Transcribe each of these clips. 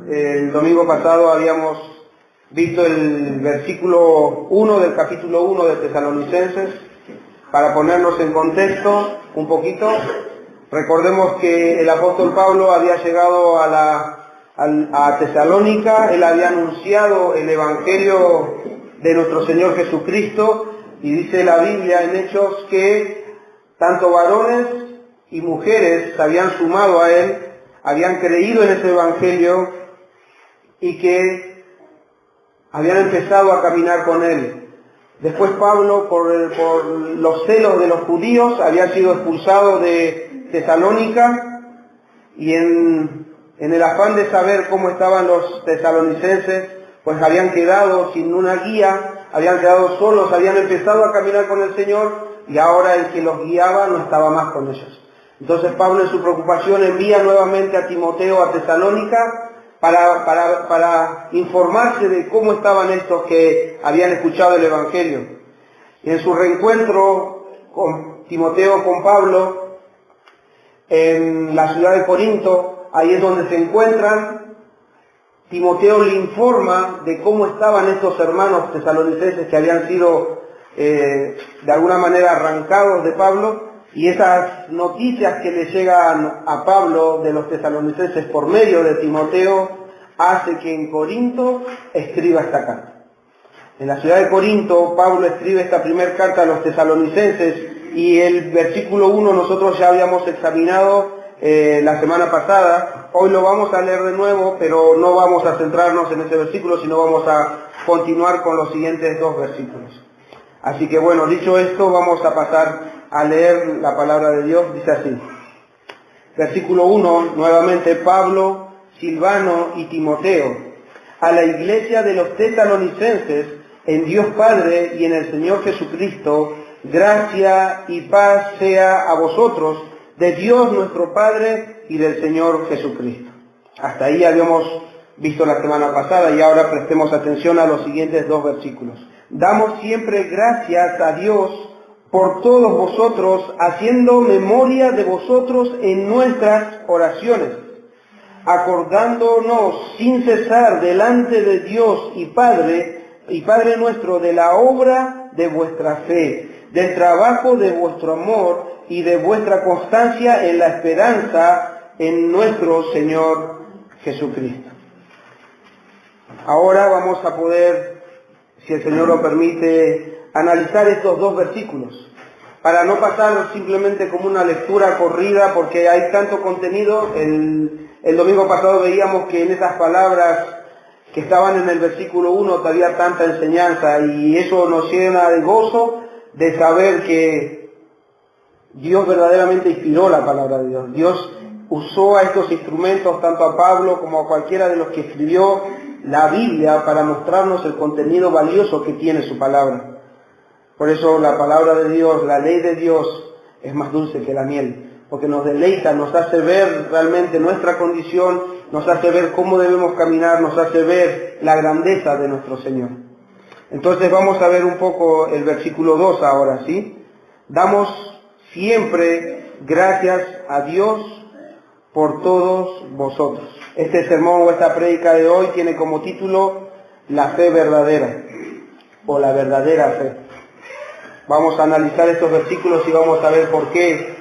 El domingo pasado habíamos visto el versículo 1 del capítulo 1 de Tesalonicenses. Para ponernos en contexto un poquito, recordemos que el apóstol Pablo había llegado a Tesalónica. Él había anunciado el evangelio de nuestro Señor Jesucristo, y dice la Biblia en Hechos que tanto varones y mujeres se habían sumado a él, habían creído en ese evangelio y que habían empezado a caminar con él. Después Pablo, por los celos de los judíos, había sido expulsado de Tesalónica, y en el afán de saber cómo estaban los tesalonicenses, pues habían quedado sin una guía, habían quedado solos, habían empezado a caminar con el Señor, y ahora el que los guiaba no estaba más con ellos. Entonces Pablo, en su preocupación, envía nuevamente a Timoteo a Tesalónica para informarse de cómo estaban estos que habían escuchado el evangelio. Y en su reencuentro con Timoteo, con Pablo, en la ciudad de Corinto, ahí es donde se encuentran. Timoteo le informa de cómo estaban estos hermanos tesalonicenses que habían sido de alguna manera arrancados de Pablo, y esas noticias que le llegan a Pablo de los tesalonicenses por medio de Timoteo hace que en Corinto escriba esta carta. En la ciudad de Corinto, Pablo escribe esta primera carta a los tesalonicenses, y el versículo 1 nosotros ya habíamos examinado la semana pasada. Hoy lo vamos a leer de nuevo, pero no vamos a centrarnos en ese versículo, sino vamos a continuar con los siguientes dos versículos. Así que bueno, dicho esto, vamos a pasar a leer la palabra de Dios. Dice así. Versículo 1, nuevamente: Pablo, Silvano y Timoteo, a la iglesia de los tesalonicenses, en Dios Padre y en el Señor Jesucristo, gracia y paz sea a vosotros, de Dios nuestro Padre y del Señor Jesucristo. Hasta ahí habíamos visto la semana pasada, y ahora prestemos atención a los siguientes dos versículos. Damos siempre gracias a Dios por todos vosotros, haciendo memoria de vosotros en nuestras oraciones, acordándonos sin cesar delante de Dios y Padre nuestro, de la obra de vuestra fe, del trabajo de vuestro amor y de vuestra constancia en la esperanza en nuestro Señor Jesucristo. Ahora vamos a poder, si el Señor lo permite, analizar estos dos versículos, para no pasar simplemente como una lectura corrida, porque hay tanto contenido. El domingo pasado veíamos que en esas palabras que estaban en el versículo 1 había tanta enseñanza, y eso nos llena de gozo de saber que Dios verdaderamente inspiró la palabra de Dios. Dios usó a estos instrumentos, tanto a Pablo como a cualquiera de los que escribió la Biblia, para mostrarnos el contenido valioso que tiene su palabra. Por eso la palabra de Dios, la ley de Dios, es más dulce que la miel, porque nos deleita, nos hace ver realmente nuestra condición, nos hace ver cómo debemos caminar, nos hace ver la grandeza de nuestro Señor. Entonces vamos a ver un poco el versículo 2 ahora, ¿sí? Damos siempre gracias a Dios por todos vosotros. Este sermón o esta prédica de hoy tiene como título La fe verdadera, o la verdadera fe. Vamos a analizar estos versículos y vamos a ver por qué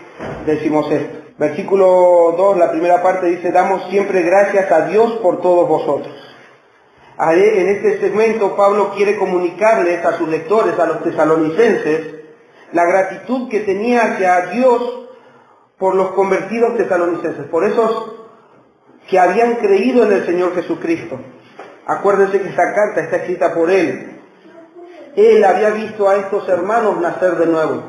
decimos esto. Versículo 2, la primera parte dice: damos siempre gracias a Dios por todos vosotros. En este segmento Pablo quiere comunicarles a sus lectores, a los tesalonicenses, la gratitud que tenía hacia Dios por los convertidos tesalonicenses, por esos que habían creído en el Señor Jesucristo. Acuérdense que esta carta está escrita por él. Él había visto a estos hermanos nacer de nuevo.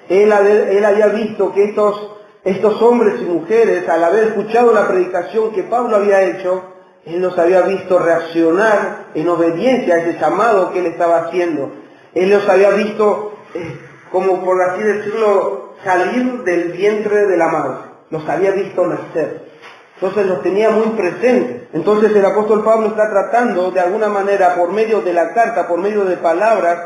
Él había visto que estos hombres y mujeres, al haber escuchado la predicación que Pablo había hecho, él los había visto reaccionar en obediencia a ese llamado que él estaba haciendo. Él los había visto, como por así decirlo, salir del vientre de la madre. Los había visto nacer. Entonces los tenía muy presentes. Entonces el apóstol Pablo está tratando de alguna manera, por medio de la carta, por medio de palabras,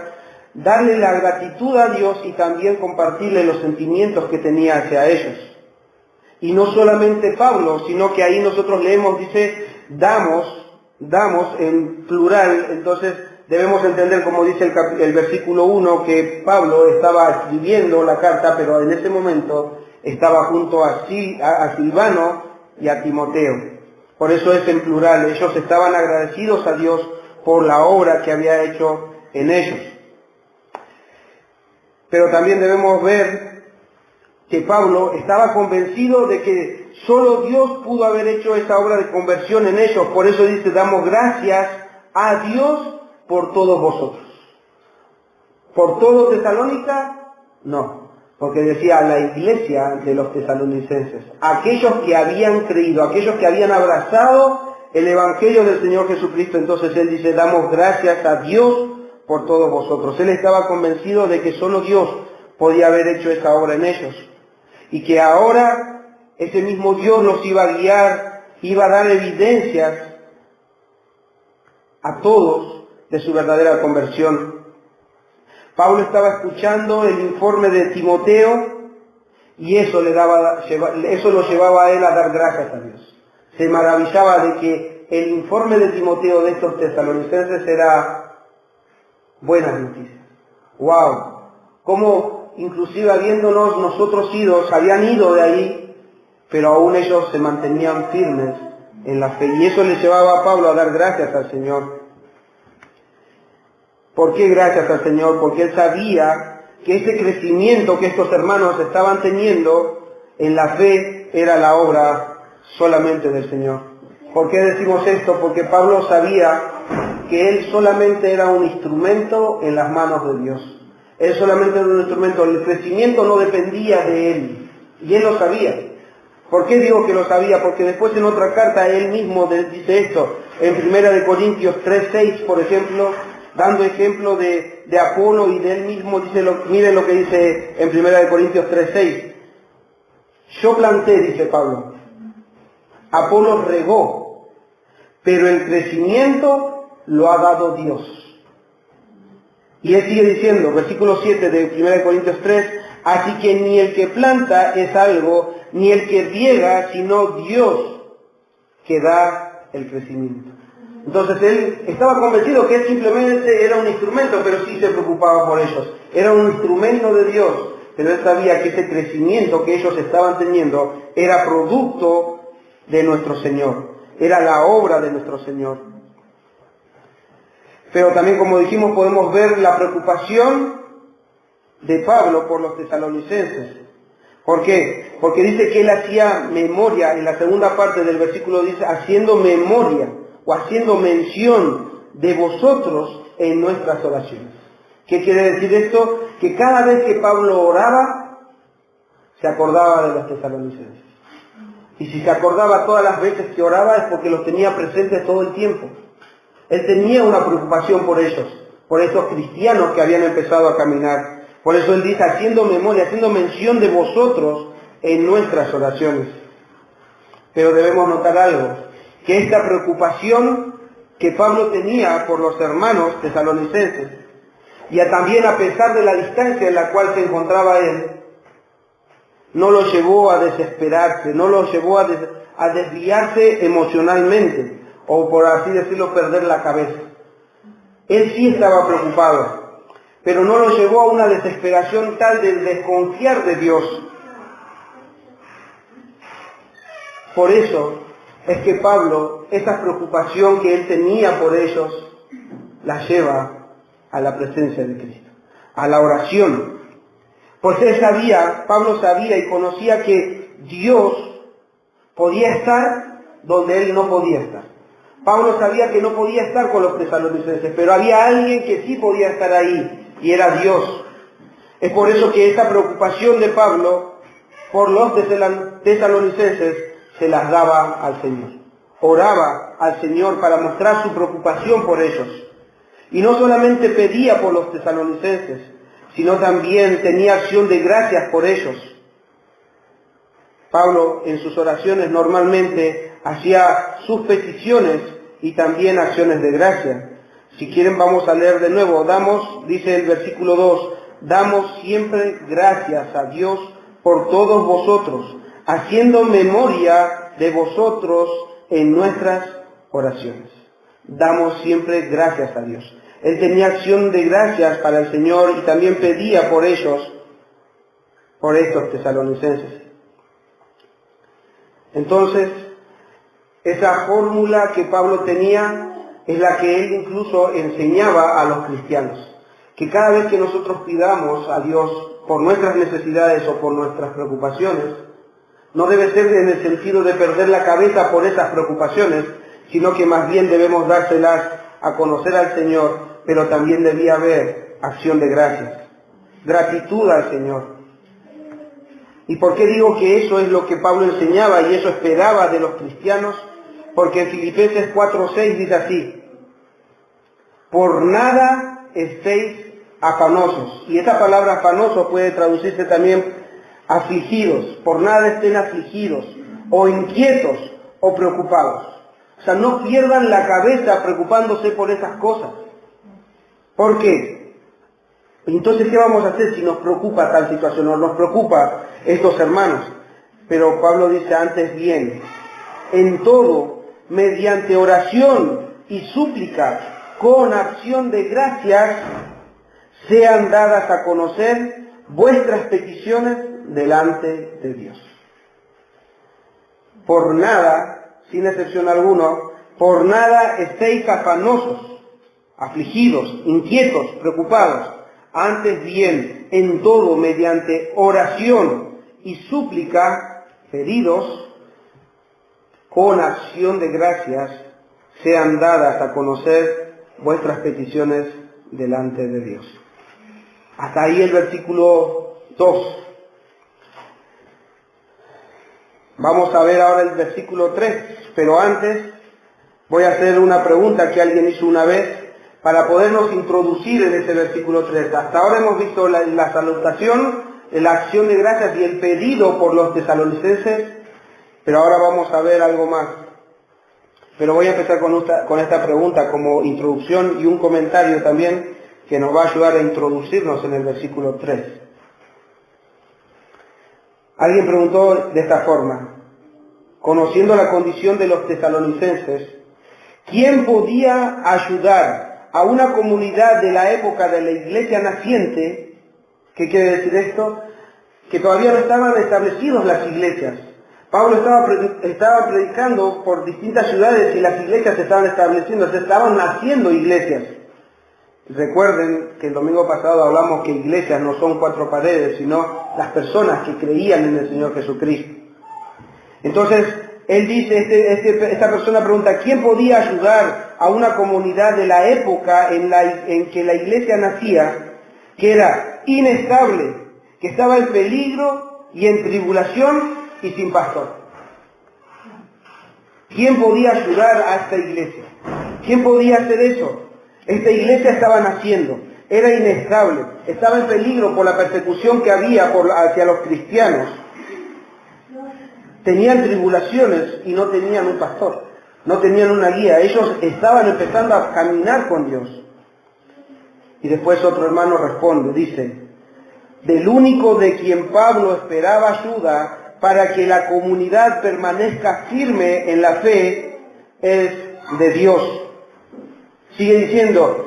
darle la gratitud a Dios y también compartirle los sentimientos que tenía hacia ellos. Y no solamente Pablo, sino que ahí nosotros leemos, dice, damos en plural, entonces debemos entender, como dice el versículo 1, que Pablo estaba escribiendo la carta, pero en ese momento estaba junto a Silvano y a Timoteo. Por eso es en plural. Ellos estaban agradecidos a Dios por la obra que había hecho en ellos. Pero también debemos ver que Pablo estaba convencido de que solo Dios pudo haber hecho esa obra de conversión en ellos. Por eso dice, damos gracias a Dios por todos vosotros. ¿Por todo Tesalónica? No, porque decía la iglesia de los tesalonicenses, aquellos que habían creído, aquellos que habían abrazado el Evangelio del Señor Jesucristo. Entonces él dice, damos gracias a Dios por todos vosotros. Él estaba convencido de que solo Dios podía haber hecho esa obra en ellos. Y que ahora ese mismo Dios los iba a guiar, iba a dar evidencias a todos de su verdadera conversión. Pablo estaba escuchando el informe de Timoteo y eso lo llevaba a él a dar gracias a Dios. Se maravillaba de que el informe de Timoteo de estos tesalonicenses era buenas noticias. ¡Wow! Cómo inclusive habiéndonos nosotros habían ido de ahí, pero aún ellos se mantenían firmes en la fe. Y eso le llevaba a Pablo a dar gracias al Señor. ¿Por qué gracias al Señor? Porque él sabía que ese crecimiento que estos hermanos estaban teniendo en la fe era la obra solamente del Señor. ¿Por qué decimos esto? Porque Pablo sabía que él solamente era un instrumento en las manos de Dios. Él solamente era un instrumento, el crecimiento no dependía de él, y él lo sabía. ¿Por qué digo que lo sabía? Porque después en otra carta él mismo dice esto, en 1 Corintios 3:6, por ejemplo, dando ejemplo de Apolo y de él mismo, miren lo que dice en 1 Corintios 3:6. Yo planté, dice Pablo, Apolo regó, pero el crecimiento lo ha dado Dios. Y él sigue diciendo, versículo 7 de 1 Corintios 3, así que ni el que planta es algo, ni el que riega, sino Dios que da el crecimiento. Entonces él estaba convencido que él simplemente era un instrumento, pero sí se preocupaba por ellos. Era un instrumento de Dios, pero él sabía que ese crecimiento que ellos estaban teniendo era producto de nuestro Señor. Era la obra de nuestro Señor. Pero también, como dijimos, podemos ver la preocupación de Pablo por los tesalonicenses. ¿Por qué? Porque dice que él hacía memoria, en la segunda parte del versículo dice, haciendo memoria o haciendo mención de vosotros en nuestras oraciones. ¿Qué quiere decir esto? Que cada vez que Pablo oraba, se acordaba de los tesalonicenses. Y si se acordaba todas las veces que oraba es porque los tenía presentes todo el tiempo. Él tenía una preocupación por ellos, por estos cristianos que habían empezado a caminar. Por eso él dice, haciendo memoria, haciendo mención de vosotros en nuestras oraciones. Pero debemos notar algo, que esta preocupación que Pablo tenía por los hermanos tesalonicenses, y también a pesar de la distancia en la cual se encontraba él, no lo llevó a desesperarse, no lo llevó a desviarse emocionalmente, o por así decirlo, perder la cabeza. Él sí estaba preocupado, pero no lo llevó a una desesperación tal de desconfiar de Dios. Por eso es que Pablo, esa preocupación que él tenía por ellos, la lleva a la presencia de Cristo, a la oración. Pues Pablo sabía y conocía que Dios podía estar donde él no podía estar. Pablo sabía que no podía estar con los tesalonicenses, pero había alguien que sí podía estar ahí, y era Dios. Es por eso que esa preocupación de Pablo por los tesalonicenses se las daba al Señor. Oraba al Señor para mostrar su preocupación por ellos. Y no solamente pedía por los tesalonicenses, sino también tenía acción de gracias por ellos. Pablo en sus oraciones normalmente hacía sus peticiones y también acciones de gracia. Si quieren vamos a leer de nuevo. Dice el versículo 2, damos siempre gracias a Dios por todos vosotros, haciendo memoria de vosotros en nuestras oraciones. Damos siempre gracias a Dios. Él tenía acción de gracias para el Señor y también pedía por ellos, por estos tesalonicenses. Entonces, esa fórmula que Pablo tenía es la que él incluso enseñaba a los cristianos. Que cada vez que nosotros pidamos a Dios por nuestras necesidades o por nuestras preocupaciones, no debe ser en el sentido de perder la cabeza por esas preocupaciones, sino que más bien debemos dárselas a conocer al Señor, pero también debía haber acción de gracias, gratitud al Señor. ¿Y por qué digo que eso es lo que Pablo enseñaba y eso esperaba de los cristianos? Porque en Filipenses 4:6 dice así: por nada estéis afanosos. Y esta palabra afanosos puede traducirse también afligidos. Por nada estén afligidos, o inquietos, o preocupados. O sea, no pierdan la cabeza preocupándose por esas cosas. ¿Por qué? Entonces, ¿qué vamos a hacer si nos preocupa tal situación? O nos preocupa estos hermanos. Pero Pablo dice antes bien, en todo, mediante oración y súplica, con acción de gracias, sean dadas a conocer vuestras peticiones delante de Dios. Por nada, sin excepción alguna, por nada estéis afanosos, afligidos, inquietos, preocupados. Antes bien, en todo, mediante oración y súplica, pedidos, con acción de gracias, sean dadas a conocer vuestras peticiones delante de Dios. Hasta ahí el versículo 2. Vamos a ver ahora el versículo 3, pero antes voy a hacer una pregunta que alguien hizo una vez para podernos introducir en ese versículo 3. Hasta ahora hemos visto la salutación, la acción de gracias y el pedido por los tesalonicenses, pero ahora vamos a ver algo más. Pero voy a empezar con esta pregunta como introducción y un comentario también que nos va a ayudar a introducirnos en el versículo 3. Alguien preguntó de esta forma: conociendo la condición de los tesalonicenses, ¿quién podía ayudar a una comunidad de la época de la iglesia naciente? ¿Qué quiere decir esto? Que todavía no estaban establecidas las iglesias. Pablo estaba predicando por distintas ciudades y las iglesias se estaban estableciendo, se estaban naciendo iglesias. Recuerden que el domingo pasado hablamos que iglesias no son 4 paredes, sino las personas que creían en el Señor Jesucristo. Entonces, él dice, esta persona pregunta, ¿quién podía ayudar a una comunidad de la época en que la iglesia nacía, que era inestable, que estaba en peligro y en tribulación y sin pastor? ¿Quién podía ayudar a esta iglesia? ¿Quién podía hacer eso? Esta iglesia estaba naciendo, era inestable, estaba en peligro por la persecución que había hacia los cristianos. Tenían tribulaciones y no tenían un pastor, no tenían una guía. Ellos estaban empezando a caminar con Dios. Y después otro hermano responde, dice, del único de quien Pablo esperaba ayuda para que la comunidad permanezca firme en la fe es de Dios. Sigue diciendo,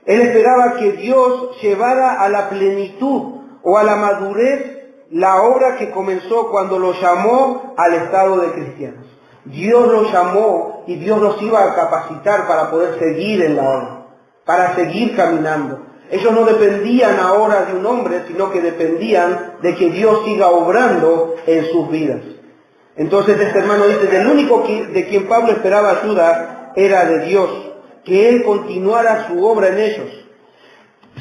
él esperaba que Dios llevara a la plenitud o a la madurez la obra que comenzó cuando lo llamó al estado de cristianos. Dios los llamó y Dios los iba a capacitar para poder seguir en la obra, para seguir caminando. Ellos no dependían ahora de un hombre, sino que dependían de que Dios siga obrando en sus vidas. Entonces este hermano dice, del único de quien Pablo esperaba ayuda era de Dios, que Él continuara su obra en ellos.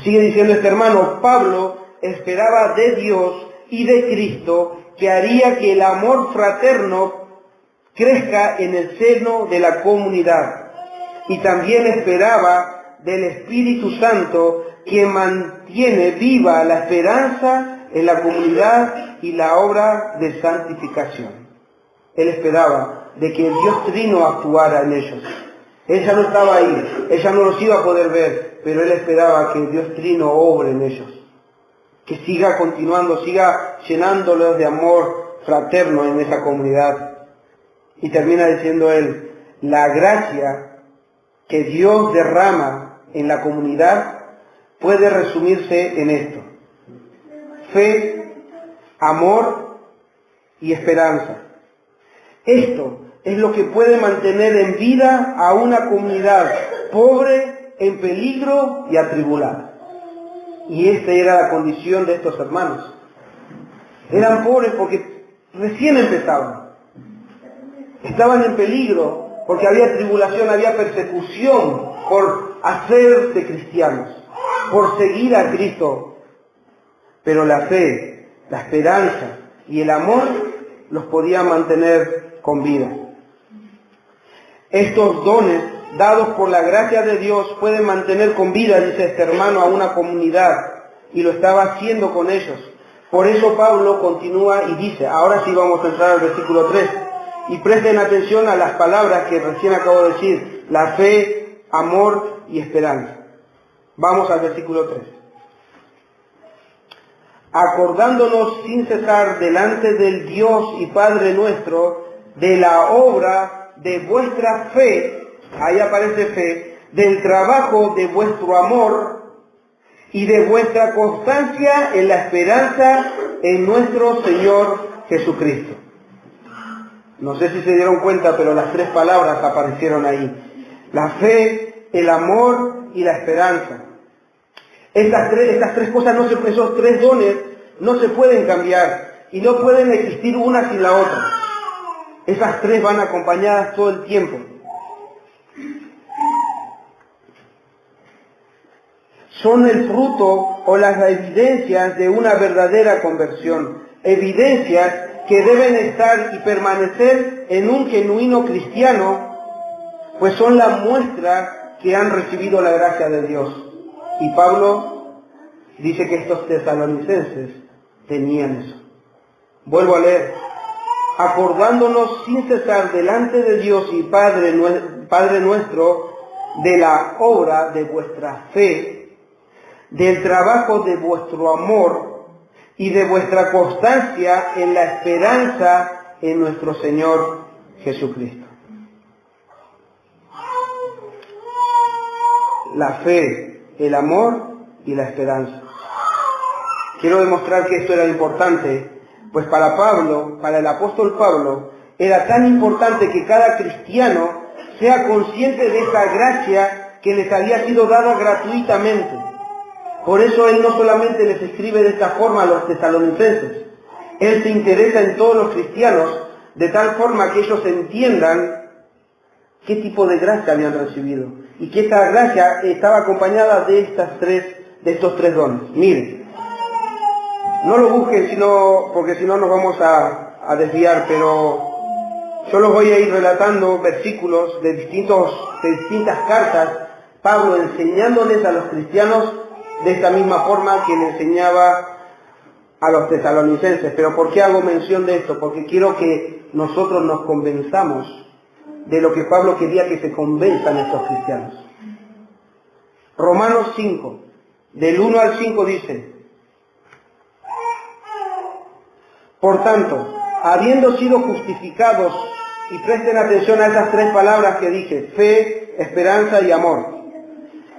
Sigue diciendo este hermano, Pablo esperaba de Dios y de Cristo que haría que el amor fraterno crezca en el seno de la comunidad. Y también esperaba del Espíritu Santo, quien mantiene viva la esperanza en la comunidad y la obra de santificación. Él esperaba de que el Dios Trino actuara en ellos. Él ya no estaba ahí, él ya no los iba a poder ver, pero él esperaba que el Dios Trino obre en ellos. Que siga continuando, siga llenándolos de amor fraterno en esa comunidad. Y termina diciendo él, la gracia que Dios derrama en la comunidad puede resumirse en esto: fe, amor y esperanza. Esto es lo que puede mantener en vida a una comunidad pobre, en peligro y atribulada. Y esta era la condición de estos hermanos. Eran pobres porque recién empezaban. Estaban en peligro porque había tribulación, había persecución por hacerse cristianos, por seguir a Cristo. Pero la fe, la esperanza y el amor los podían mantener con vida. Estos dones dados por la gracia de Dios pueden mantener con vida, dice este hermano, a una comunidad, y lo estaba haciendo con ellos. Por eso Pablo continúa y dice, ahora sí vamos a entrar al versículo 3, y presten atención a las palabras que recién acabo de decir: la fe, amor y esperanza. Vamos al versículo 3. Acordándonos sin cesar delante del Dios y Padre nuestro de la obra de vuestra fe, ahí aparece fe, del trabajo de vuestro amor y de vuestra constancia en la esperanza en nuestro Señor Jesucristo. No sé si se dieron cuenta, pero las tres palabras aparecieron ahí: la fe, el amor y la esperanza. Estas tres cosas, esos tres dones no se pueden cambiar y no pueden existir una sin la otra. Esas tres van acompañadas todo el tiempo. Son el fruto o las evidencias de una verdadera conversión. Evidencias que deben estar y permanecer en un genuino cristiano, pues son la muestra que han recibido la gracia de Dios. Y Pablo dice que estos tesalonicenses tenían eso. Vuelvo a leer: acordándonos sin cesar delante de Dios y Padre nuestro de la obra de vuestra fe, del trabajo de vuestro amor y de vuestra constancia en la esperanza en nuestro Señor Jesucristo. La fe, el amor y la esperanza. Quiero demostrar que esto era importante, pues para Pablo, para el apóstol Pablo, era tan importante que cada cristiano sea consciente de esa gracia que les había sido dada gratuitamente. Por eso él no solamente les escribe de esta forma a los tesalonicenses, él se interesa en todos los cristianos de tal forma que ellos entiendan qué tipo de gracia habían recibido y que esta gracia estaba acompañada de estos tres dones. Miren, no lo busquen porque si no nos vamos a desviar, pero yo los voy a ir relatando versículos de distintas cartas, Pablo enseñándoles a los cristianos de esta misma forma que le enseñaba a los tesalonicenses. Pero ¿por qué hago mención de esto? Porque quiero que nosotros nos convenzamos de lo que Pablo quería que se convenzan estos cristianos. Romanos 5, del 1 al 5 dice: por tanto, habiendo sido justificados, y presten atención a esas tres palabras que dije: fe, esperanza y amor.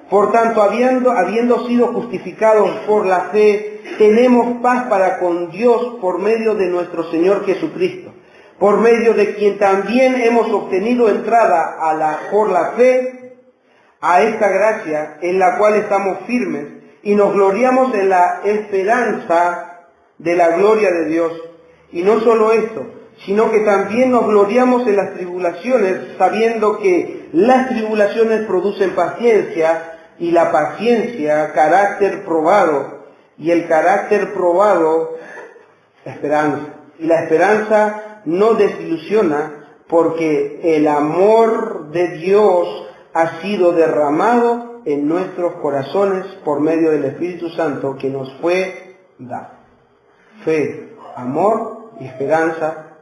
Por tanto, habiendo sido justificados por la fe, tenemos paz para con Dios por medio de nuestro Señor Jesucristo, por medio de quien también hemos obtenido entrada por la fe a esta gracia en la cual estamos firmes y nos gloriamos en la esperanza de la gloria de Dios. Y no solo esto, sino que también nos gloriamos en las tribulaciones, sabiendo que las tribulaciones producen paciencia, y la paciencia, carácter probado, y el carácter probado, esperanza. Y la esperanza no desilusiona, porque el amor de Dios ha sido derramado en nuestros corazones por medio del Espíritu Santo que nos fue dado. Fe, amor y esperanza.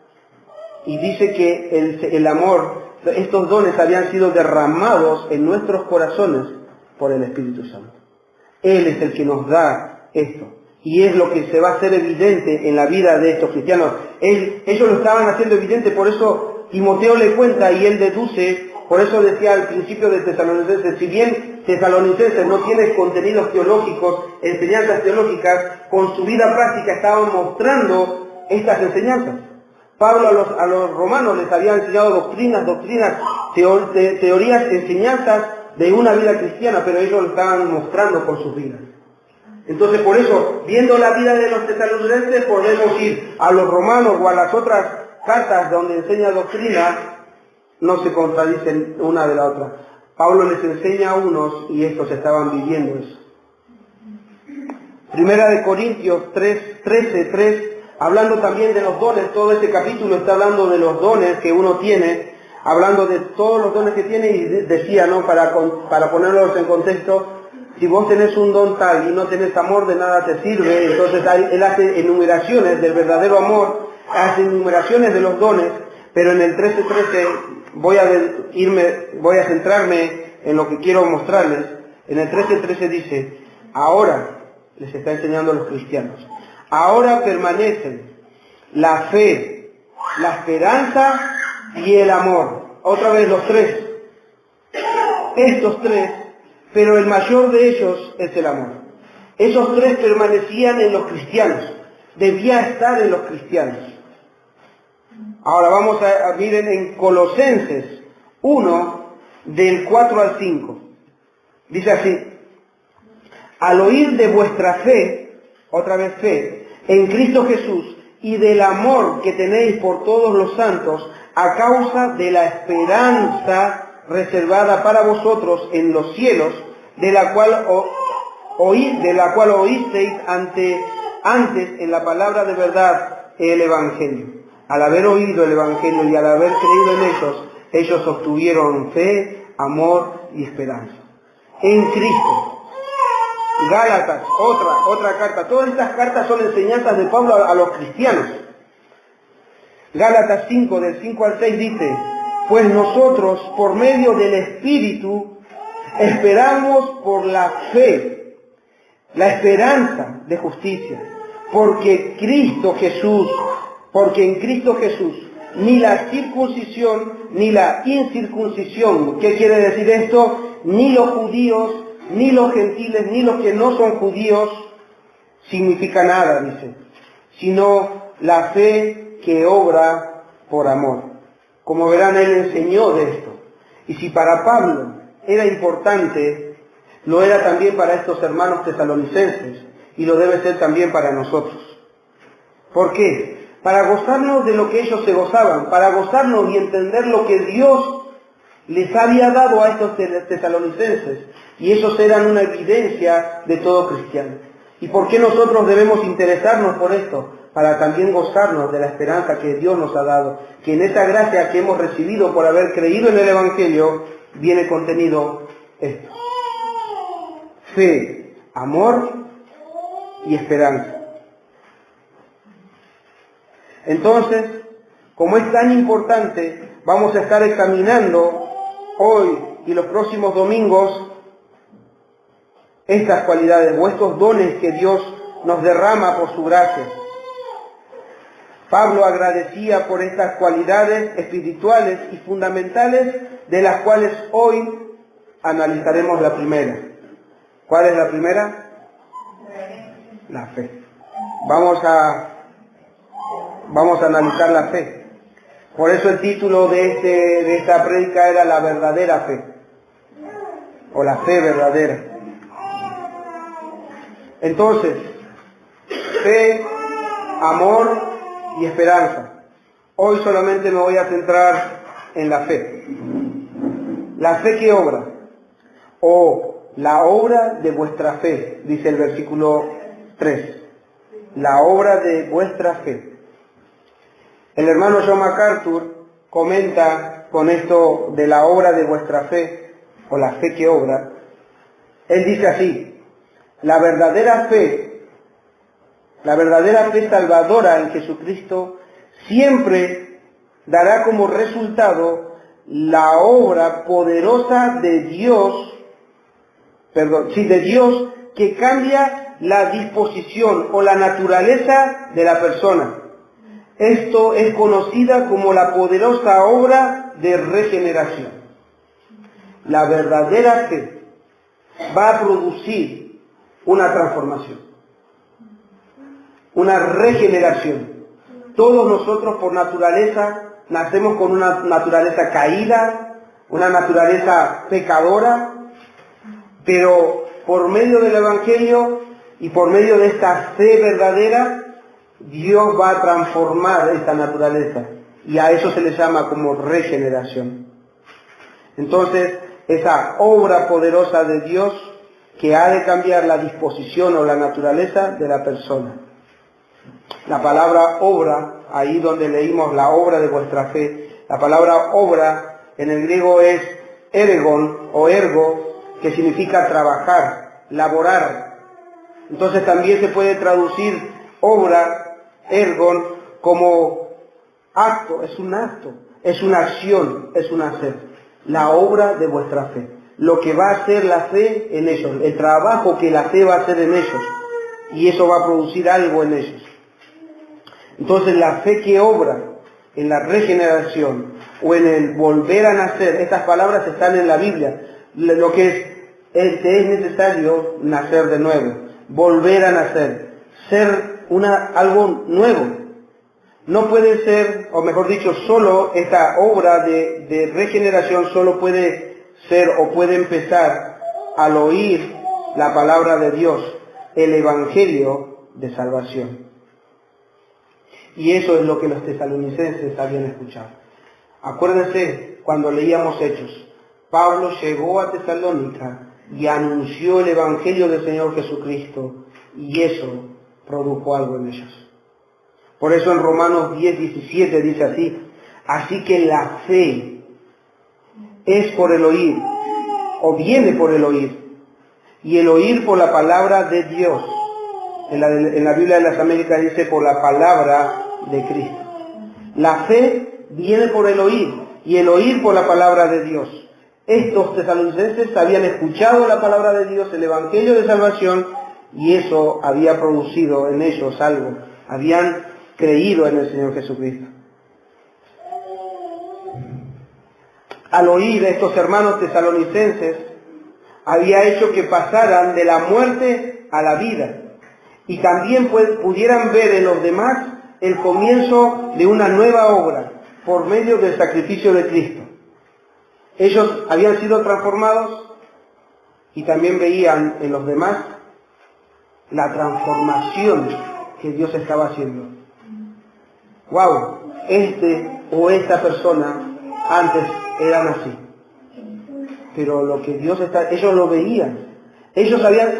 Y dice que el amor, estos dones habían sido derramados en nuestros corazones por el Espíritu Santo. Él es el que nos da esto. Y es lo que se va a hacer evidente en la vida de estos cristianos. Ellos lo estaban haciendo evidente, por eso Timoteo le cuenta y él deduce Por eso decía al principio de Tesalonicenses, si bien Tesalonicenses no tiene contenidos teológicos, enseñanzas teológicas, con su vida práctica estaban mostrando estas enseñanzas. Pablo a los romanos les había enseñado doctrinas, teorías, enseñanzas de una vida cristiana, pero ellos lo estaban mostrando con sus vidas. Entonces, por eso, viendo la vida de los tesalonicenses, podemos ir a los romanos o a las otras cartas donde enseña doctrina, no se contradicen una de la otra. Pablo les enseña a unos y estos estaban viviendo eso. Primera de Corintios 13:3, hablando también de los dones, todo este capítulo está hablando de los dones que uno tiene, hablando de todos los dones que tiene, y decía, ¿no? Para ponerlos en contexto, si vos tenés un don tal y no tenés amor, de nada te sirve. Entonces él hace enumeraciones del verdadero amor, hace enumeraciones de los dones, pero en el 13:13 voy a centrarme en lo que quiero mostrarles. En el 13:13 dice, ahora, les está enseñando a los cristianos, ahora permanecen la fe, la esperanza y el amor. Otra vez los tres. Estos tres, pero el mayor de ellos es el amor. Esos tres permanecían en los cristianos. Debía estar en los cristianos. Ahora vamos a miren en Colosenses 1, del 4 al 5. Dice así, al oír de vuestra fe, otra vez fe, en Cristo Jesús, y del amor que tenéis por todos los santos, a causa de la esperanza reservada para vosotros en los cielos, de la cual oísteis antes en la palabra de verdad, el Evangelio. Al haber oído el Evangelio y al haber creído en ellos obtuvieron fe, amor y esperanza. En Cristo. Gálatas, otra carta. Todas estas cartas son enseñanzas de Pablo a los cristianos. Gálatas 5, del 5 al 6 dice, pues nosotros, por medio del Espíritu, esperamos por la fe, la esperanza de justicia, porque en Cristo Jesús, ni la circuncisión ni la incircuncisión, ¿qué quiere decir esto? Ni los judíos, ni los gentiles, ni los que no son judíos, significa nada, dice, sino la fe que obra por amor. Como verán, él enseñó de esto. Y si para Pablo era importante, lo era también para estos hermanos tesalonicenses, y lo debe ser también para nosotros. ¿Por qué? Para gozarnos de lo que ellos se gozaban, para gozarnos y entender lo que Dios les había dado a estos tesalonicenses, y ellos eran una evidencia de todo cristiano. ¿Y por qué nosotros debemos interesarnos por esto? Para también gozarnos de la esperanza que Dios nos ha dado, que en esa gracia que hemos recibido por haber creído en el Evangelio, viene contenido esto: fe, amor y esperanza. Entonces, como es tan importante, vamos a estar examinando hoy y los próximos domingos estas cualidades o estos dones que Dios nos derrama por su gracia. Pablo agradecía por estas cualidades espirituales y fundamentales, de las cuales hoy analizaremos la primera. ¿Cuál es la primera? La fe. Vamos a analizar la fe. Por eso el título de esta prédica era la verdadera fe, o la fe verdadera. Entonces, fe, amor y esperanza. Hoy solamente me voy a centrar en la fe. La fe que obra, o la obra de vuestra fe, dice el versículo 3. La obra de vuestra fe. El hermano John MacArthur comenta con esto de la obra de vuestra fe, o la fe que obra. Él dice así: la verdadera fe salvadora en Jesucristo siempre dará como resultado la obra poderosa de Dios, de Dios, que cambia la disposición o la naturaleza de la persona. Esto es conocida como la poderosa obra de regeneración. la verdadera fe va a producir una transformación, una regeneración. Todos nosotros por naturaleza nacemos con una naturaleza caída, una naturaleza pecadora, pero por medio del Evangelio y por medio de esta fe verdadera, Dios va a transformar esta naturaleza. Y a eso se le llama como regeneración. Entonces, esa obra poderosa de Dios que ha de cambiar la disposición o la naturaleza de la persona. La palabra obra, ahí donde leímos la obra de vuestra fe, la palabra obra en el griego es ergon o ergo, que significa trabajar, laborar. Entonces también se puede traducir obra, ergon, como acto, es un acto, es una acción, es un hacer. La obra de vuestra fe, lo que va a hacer la fe en ellos, el trabajo que la fe va a hacer en ellos, y eso va a producir algo en ellos. Entonces la fe que obra en la regeneración o en el volver a nacer, estas palabras están en la Biblia, lo que es necesario nacer de nuevo, volver a nacer, ser algo nuevo. No puede ser, o mejor dicho, solo esta obra de regeneración solo puede ser o puede empezar al oír la palabra de Dios, el Evangelio de salvación. Y eso es lo que los tesalonicenses habían escuchado. Acuérdense cuando leíamos Hechos, Pablo llegó a Tesalónica y anunció el Evangelio del Señor Jesucristo, y eso produjo algo en ellos. Por eso en Romanos 10:17 dice así: así que la fe es por el oír, o viene por el oír, y el oír por la palabra de Dios. En la Biblia de las Américas dice por la palabra de Cristo. La fe viene por el oír, y el oír por la palabra de Dios. Estos tesalonicenses habían escuchado la palabra de Dios, el Evangelio de salvación, y eso había producido en ellos algo. Habían creído en el Señor Jesucristo. Al oír estos hermanos tesalonicenses, había hecho que pasaran de la muerte a la vida, y también pudieran ver en los demás el comienzo de una nueva obra por medio del sacrificio de Cristo. Ellos habían sido transformados y también veían en los demás la transformación que Dios estaba haciendo. ¡Wow! Este o esta persona antes eran así. Pero lo que ellos lo veían.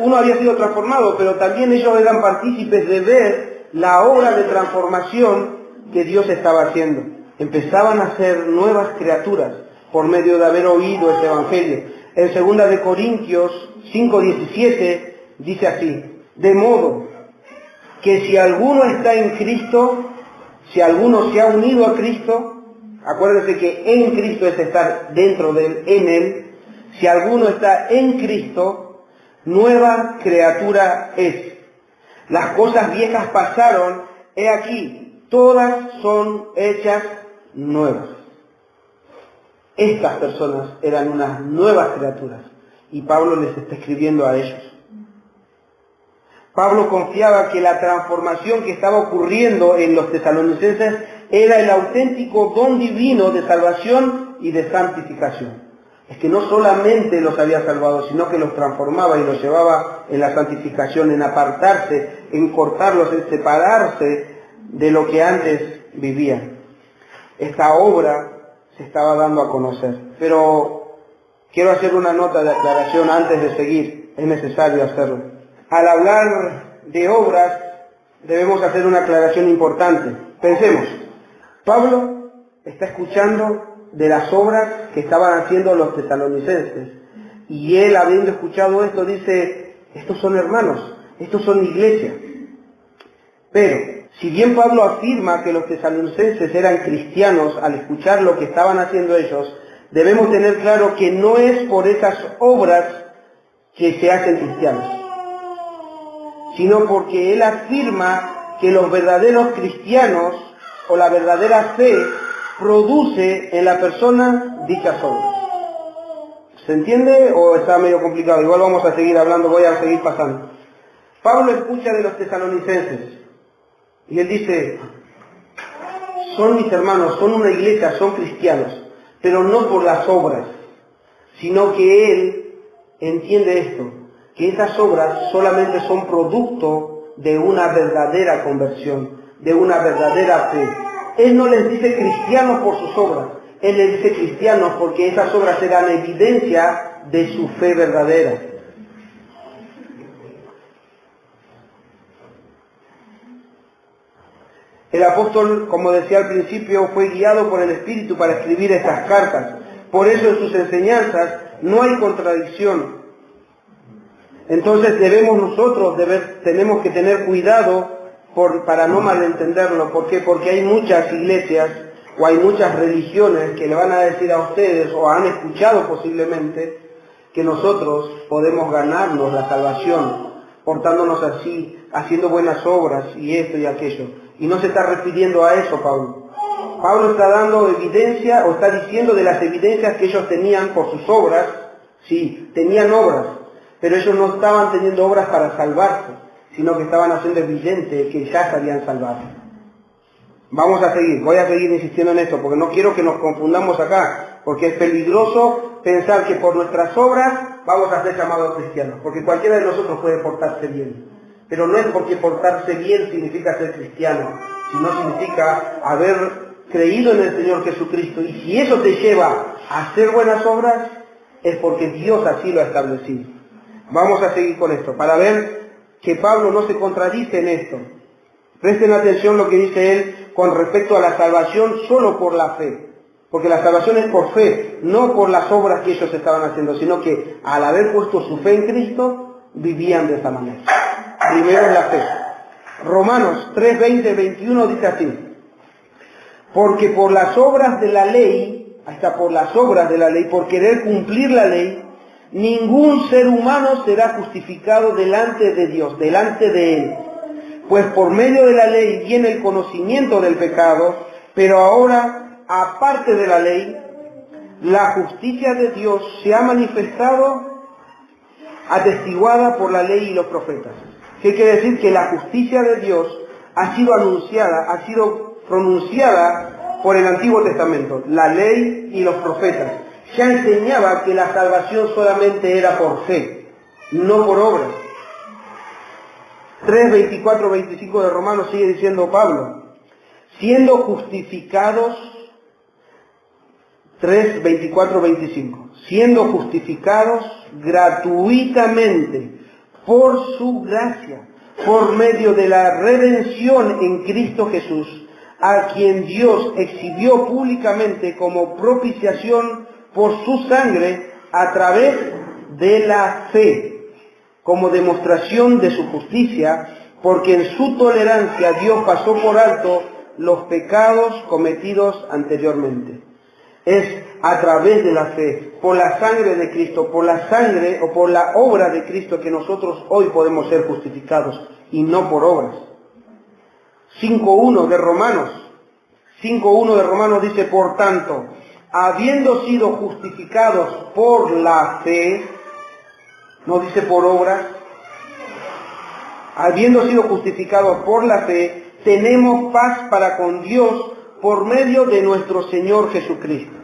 Uno había sido transformado, pero también ellos eran partícipes de ver la obra de transformación que Dios estaba haciendo. Empezaban a ser nuevas criaturas por medio de haber oído este Evangelio. En 2 de Corintios 5:17 dice así: de modo que si alguno está en Cristo, si alguno se ha unido a Cristo, acuérdense que en Cristo es estar dentro de Él, en Él. Si alguno está en Cristo, nueva criatura es. Las cosas viejas pasaron, he aquí, todas son hechas nuevas. Estas personas eran unas nuevas criaturas y Pablo les está escribiendo a ellos. Pablo confiaba que la transformación que estaba ocurriendo en los tesalonicenses era el auténtico don divino de salvación y de santificación. Es que no solamente los había salvado, sino que los transformaba y los llevaba en la santificación, en apartarse, en cortarlos, en separarse de lo que antes vivían. Esta obra se estaba dando a conocer. Pero quiero hacer una nota de aclaración antes de seguir, es necesario hacerlo. Al hablar de obras, debemos hacer una aclaración importante. Pensemos, Pablo está escuchando de las obras que estaban haciendo los tesalonicenses, y él, habiendo escuchado esto, dice: estos son hermanos, estos son iglesia. Pero, si bien Pablo afirma que los tesalonicenses eran cristianos al escuchar lo que estaban haciendo ellos, debemos tener claro que no es por esas obras que se hacen cristianos, sino porque él afirma que los verdaderos cristianos o la verdadera fe produce en la persona dichas obras. ¿Se entiende o está medio complicado? Igual vamos a seguir hablando, voy a seguir pasando. Pablo escucha de los tesalonicenses y él dice, son mis hermanos, son una iglesia, son cristianos, pero no por las obras, sino que él entiende esto, que esas obras solamente son producto de una verdadera conversión, de una verdadera fe. Él no les dice cristianos por sus obras, él les dice cristianos porque esas obras serán evidencia de su fe verdadera. El apóstol, como decía al principio, fue guiado por el Espíritu para escribir estas cartas. Por eso en sus enseñanzas no hay contradicción. Entonces tenemos que tener cuidado para no malentenderlo. ¿Por qué? Porque hay muchas iglesias o hay muchas religiones que le van a decir a ustedes, o han escuchado posiblemente, que nosotros podemos ganarnos la salvación portándonos así, haciendo buenas obras y esto y aquello. Y no se está refiriendo a eso Pablo. Pablo está dando evidencia, o está diciendo de las evidencias que ellos tenían por sus obras. Sí, tenían obras, pero ellos no estaban teniendo obras para salvarse, sino que estaban haciendo evidente que ya se habían salvado. Vamos a seguir, voy a seguir insistiendo en esto, porque no quiero que nos confundamos acá, porque es peligroso pensar que por nuestras obras vamos a ser llamados cristianos, porque cualquiera de nosotros puede portarse bien. Pero no es porque portarse bien significa ser cristiano, sino significa haber creído en el Señor Jesucristo. Y si eso te lleva a hacer buenas obras, es porque Dios así lo ha establecido. Vamos a seguir con esto, para ver que Pablo no se contradice en esto. Presten atención lo que dice él con respecto a la salvación solo por la fe. Porque la salvación es por fe, no por las obras que ellos estaban haciendo, sino que al haber puesto su fe en Cristo, vivían de esa manera. Primero es la fe. Romanos 3, 20, 21 dice así. Porque por las obras de la ley, hasta por las obras de la ley, por querer cumplir la ley, ningún ser humano será justificado delante de Dios, delante de Él. Pues por medio de la ley viene el conocimiento del pecado, pero ahora, aparte de la ley, la justicia de Dios se ha manifestado, atestiguada por la ley y los profetas. ¿Qué quiere decir? Que la justicia de Dios ha sido anunciada, ha sido pronunciada por el Antiguo Testamento, la ley y los profetas. Ya enseñaba que la salvación solamente era por fe, no por obras. 3, 24, 25 de Romanos sigue diciendo Pablo, siendo justificados, 3, 24, 25, siendo justificados gratuitamente por su gracia, por medio de la redención en Cristo Jesús, a quien Dios exhibió públicamente como propiciación por su sangre a través de la fe, como demostración de su justicia, porque en su tolerancia Dios pasó por alto los pecados cometidos anteriormente. Es a través de la fe, por la sangre de Cristo, por la sangre o por la obra de Cristo que nosotros hoy podemos ser justificados y no por obras. 5.1 de Romanos. 5.1 de Romanos dice, por tanto, habiendo sido justificados por la fe, no dice por obras, habiendo sido justificados por la fe, tenemos paz para con Dios por medio de nuestro Señor Jesucristo.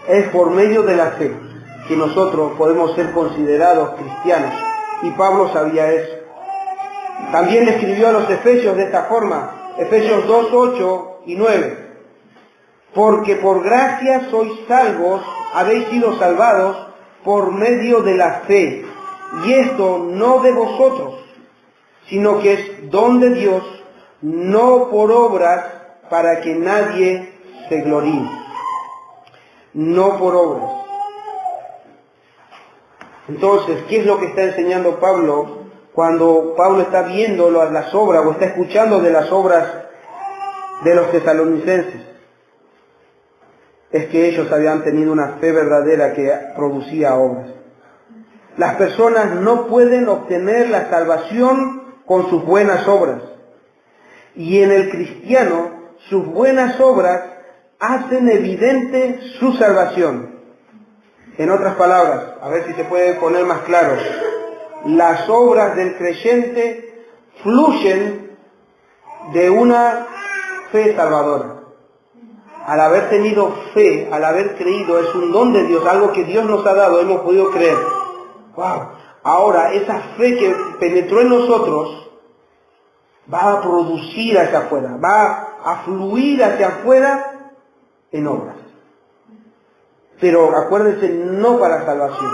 Es por medio de la fe que nosotros podemos ser considerados cristianos. Y Pablo sabía eso. También le escribió a los Efesios de esta forma, Efesios 2, 8 y 9. Porque por gracia sois salvos, habéis sido salvados por medio de la fe. Y esto no de vosotros, sino que es don de Dios, no por obras, para que nadie se gloríe. No por obras. Entonces, ¿qué es lo que está enseñando Pablo cuando Pablo está viendo las obras o está escuchando de las obras de los tesalonicenses? Es que ellos habían tenido una fe verdadera que producía obras. Las personas no pueden obtener la salvación con sus buenas obras. Y en el cristiano, sus buenas obras hacen evidente su salvación. En otras palabras, a ver si se puede poner más claro, las obras del creyente fluyen de una fe salvadora. Al haber tenido fe, al haber creído, es un don de Dios, algo que Dios nos ha dado, hemos podido creer. ¡Wow! Ahora, esa fe que penetró en nosotros va a producir hacia afuera, va a fluir hacia afuera en obras. Pero acuérdense, no para salvación.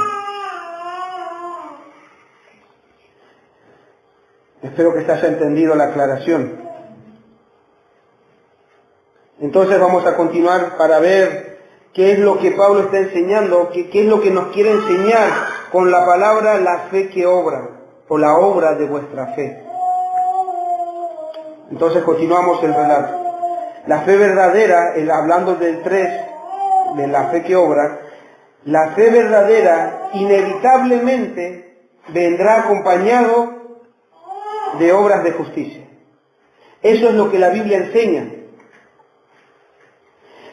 Espero que se haya entendido la aclaración. Entonces vamos a continuar para ver qué es lo que Pablo está enseñando, qué es lo que nos quiere enseñar con la palabra la fe que obra, o la obra de vuestra fe. Entonces continuamos el relato. La fe verdadera, hablando del 3, de la fe que obra, la fe verdadera inevitablemente vendrá acompañado de obras de justicia. Eso es lo que la Biblia enseña.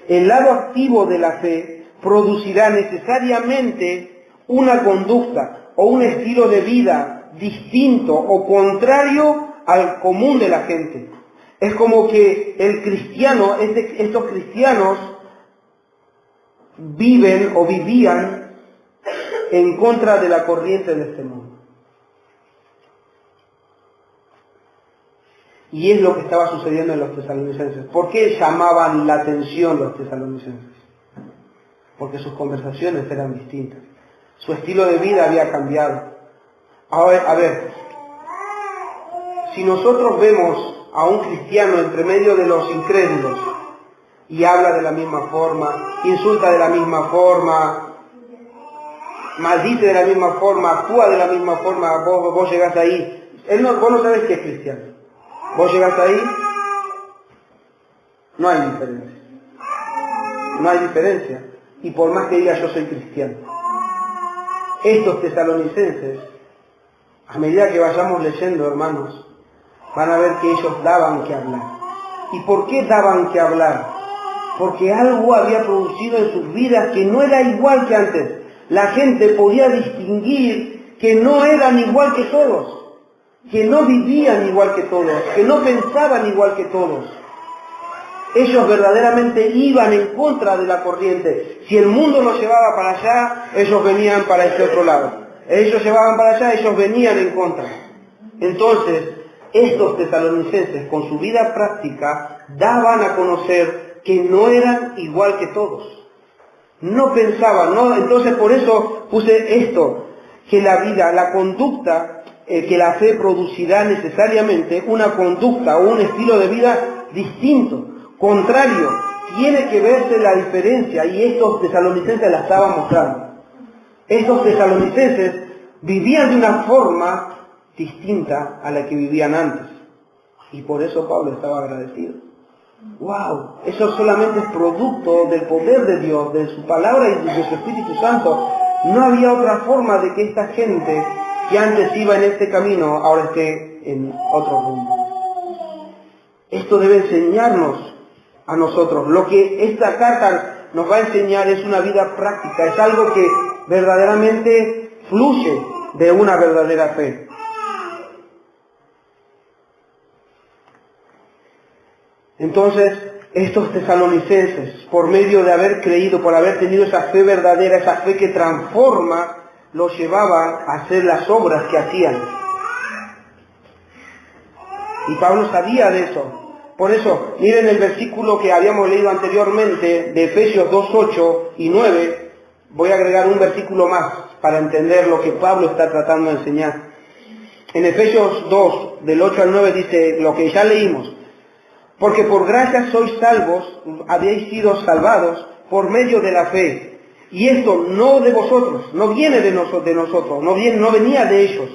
El lado activo de la fe producirá necesariamente una conducta o un estilo de vida distinto o contrario al común de la gente. Es como que el cristiano, estos cristianos viven o vivían en contra de la corriente de este mundo. Y es lo que estaba sucediendo en los tesalonicenses. ¿Por qué llamaban la atención los tesalonicenses? Porque sus conversaciones eran distintas. Su estilo de vida había cambiado. A ver, si nosotros vemos a un cristiano entre medio de los incrédulos y habla de la misma forma, insulta de la misma forma, maldice de la misma forma, actúa de la misma forma, vos llegás ahí, vos no sabés que es cristiano. Vos llegás ahí, no hay diferencia. No hay diferencia. Y por más que diga yo soy cristiano. Estos tesalonicenses, a medida que vayamos leyendo, hermanos, van a ver que ellos daban que hablar. ¿Y por qué daban que hablar? Porque algo había producido en sus vidas que no era igual que antes. La gente podía distinguir que no eran igual que todos. Que no vivían igual que todos, que no pensaban igual que todos. Ellos verdaderamente iban en contra de la corriente. Si el mundo los llevaba para allá, ellos venían para este otro lado. Ellos llevaban para allá, ellos venían en contra. Entonces, estos tesalonicenses, con su vida práctica, daban a conocer que no eran igual que todos. No pensaban, ¿no? Entonces, por eso puse esto, que la vida, la conducta, que la fe producirá necesariamente una conducta o un estilo de vida distinto, contrario. Tiene que verse la diferencia, y estos tesalonicenses la estaban mostrando. Estos tesalonicenses vivían de una forma distinta a la que vivían antes, y por eso Pablo estaba agradecido. ¡Wow! Eso solamente es producto del poder de Dios, de su palabra y de su Espíritu Santo. No había otra forma de que esta gente que antes iba en este camino, ahora esté en otro rumbo. Esto debe enseñarnos a nosotros. Lo que esta carta nos va a enseñar es una vida práctica, es algo que verdaderamente fluye de una verdadera fe. Entonces, estos tesalonicenses, por medio de haber creído, por haber tenido esa fe verdadera, esa fe que transforma, los llevaba a hacer las obras que hacían. Y Pablo sabía de eso. Por eso, miren el versículo que habíamos leído anteriormente, de Efesios 2, 8 y 9. Voy a agregar un versículo más para entender lo que Pablo está tratando de enseñar. En Efesios 2, del 8 al 9, dice lo que ya leímos. Porque por gracia sois salvos, habéis sido salvados por medio de la fe. Y esto no de vosotros, no viene de nosotros, no venía de ellos,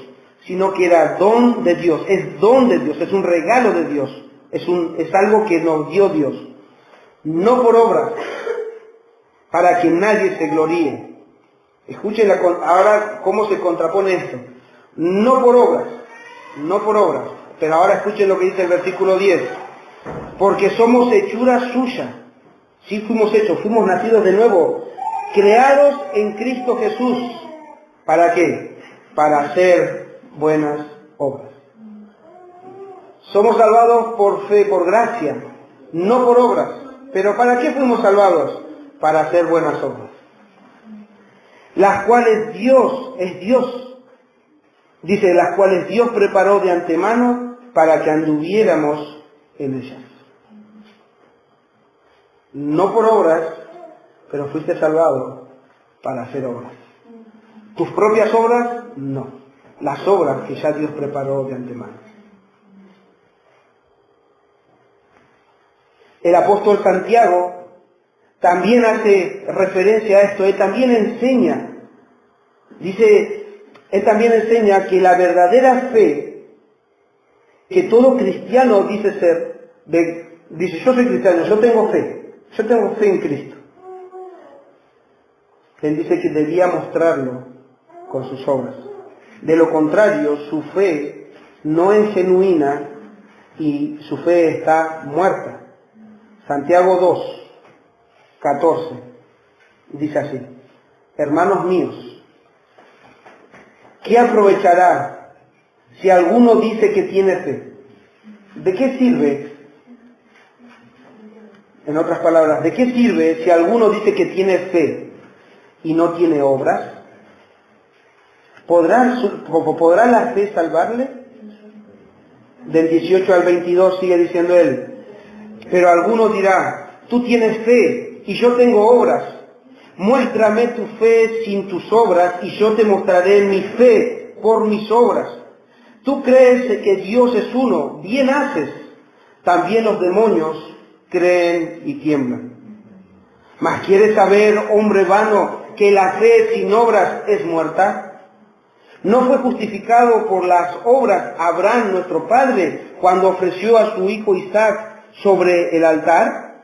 sino que era don de Dios, es don de Dios, es un regalo de Dios, es algo que nos dio Dios. No por obras, para que nadie se gloríe. Escuchen ahora cómo se contrapone esto. No por obras, pero ahora escuchen lo que dice el versículo 10. Porque somos hechura suya. Sí fuimos hechos, fuimos nacidos de nuevo. creados en Cristo Jesús. ¿Para qué? Para hacer buenas obras. Somos salvados por fe, por gracia, no por obras. ¿Pero para qué fuimos salvados? Para hacer buenas obras, las cuales Dios, es Dios, dice, las cuales Dios preparó de antemano para que anduviéramos en ellas. No por obras, pero fuiste salvado para hacer obras. Tus propias obras, no. Las obras que ya Dios preparó de antemano. El apóstol Santiago también hace referencia a esto. Él también enseña, él también enseña que la verdadera fe, que todo cristiano dice ser, dice, yo soy cristiano, yo tengo fe en Cristo. Él dice que debía mostrarlo con sus obras. De lo contrario, su fe no es genuina y su fe está muerta. Santiago 2, 14, dice así: hermanos míos, ¿qué aprovechará si alguno dice que tiene fe? ¿De qué sirve? En otras palabras, ¿de qué sirve si alguno dice que tiene fe y no tiene obras? ¿Podrá la fe salvarle? Del 18 al 22 sigue diciendo él: pero alguno dirá, tú tienes fe y yo tengo obras. Muéstrame tu fe sin tus obras y yo te mostraré mi fe por mis obras. Tú crees que Dios es uno, bien haces. También los demonios creen y tiemblan. ¿Mas quieres saber, hombre vano, que la fe sin obras es muerta? ¿No fue justificado por las obras Abraham, nuestro padre, cuando ofreció a su hijo Isaac sobre el altar?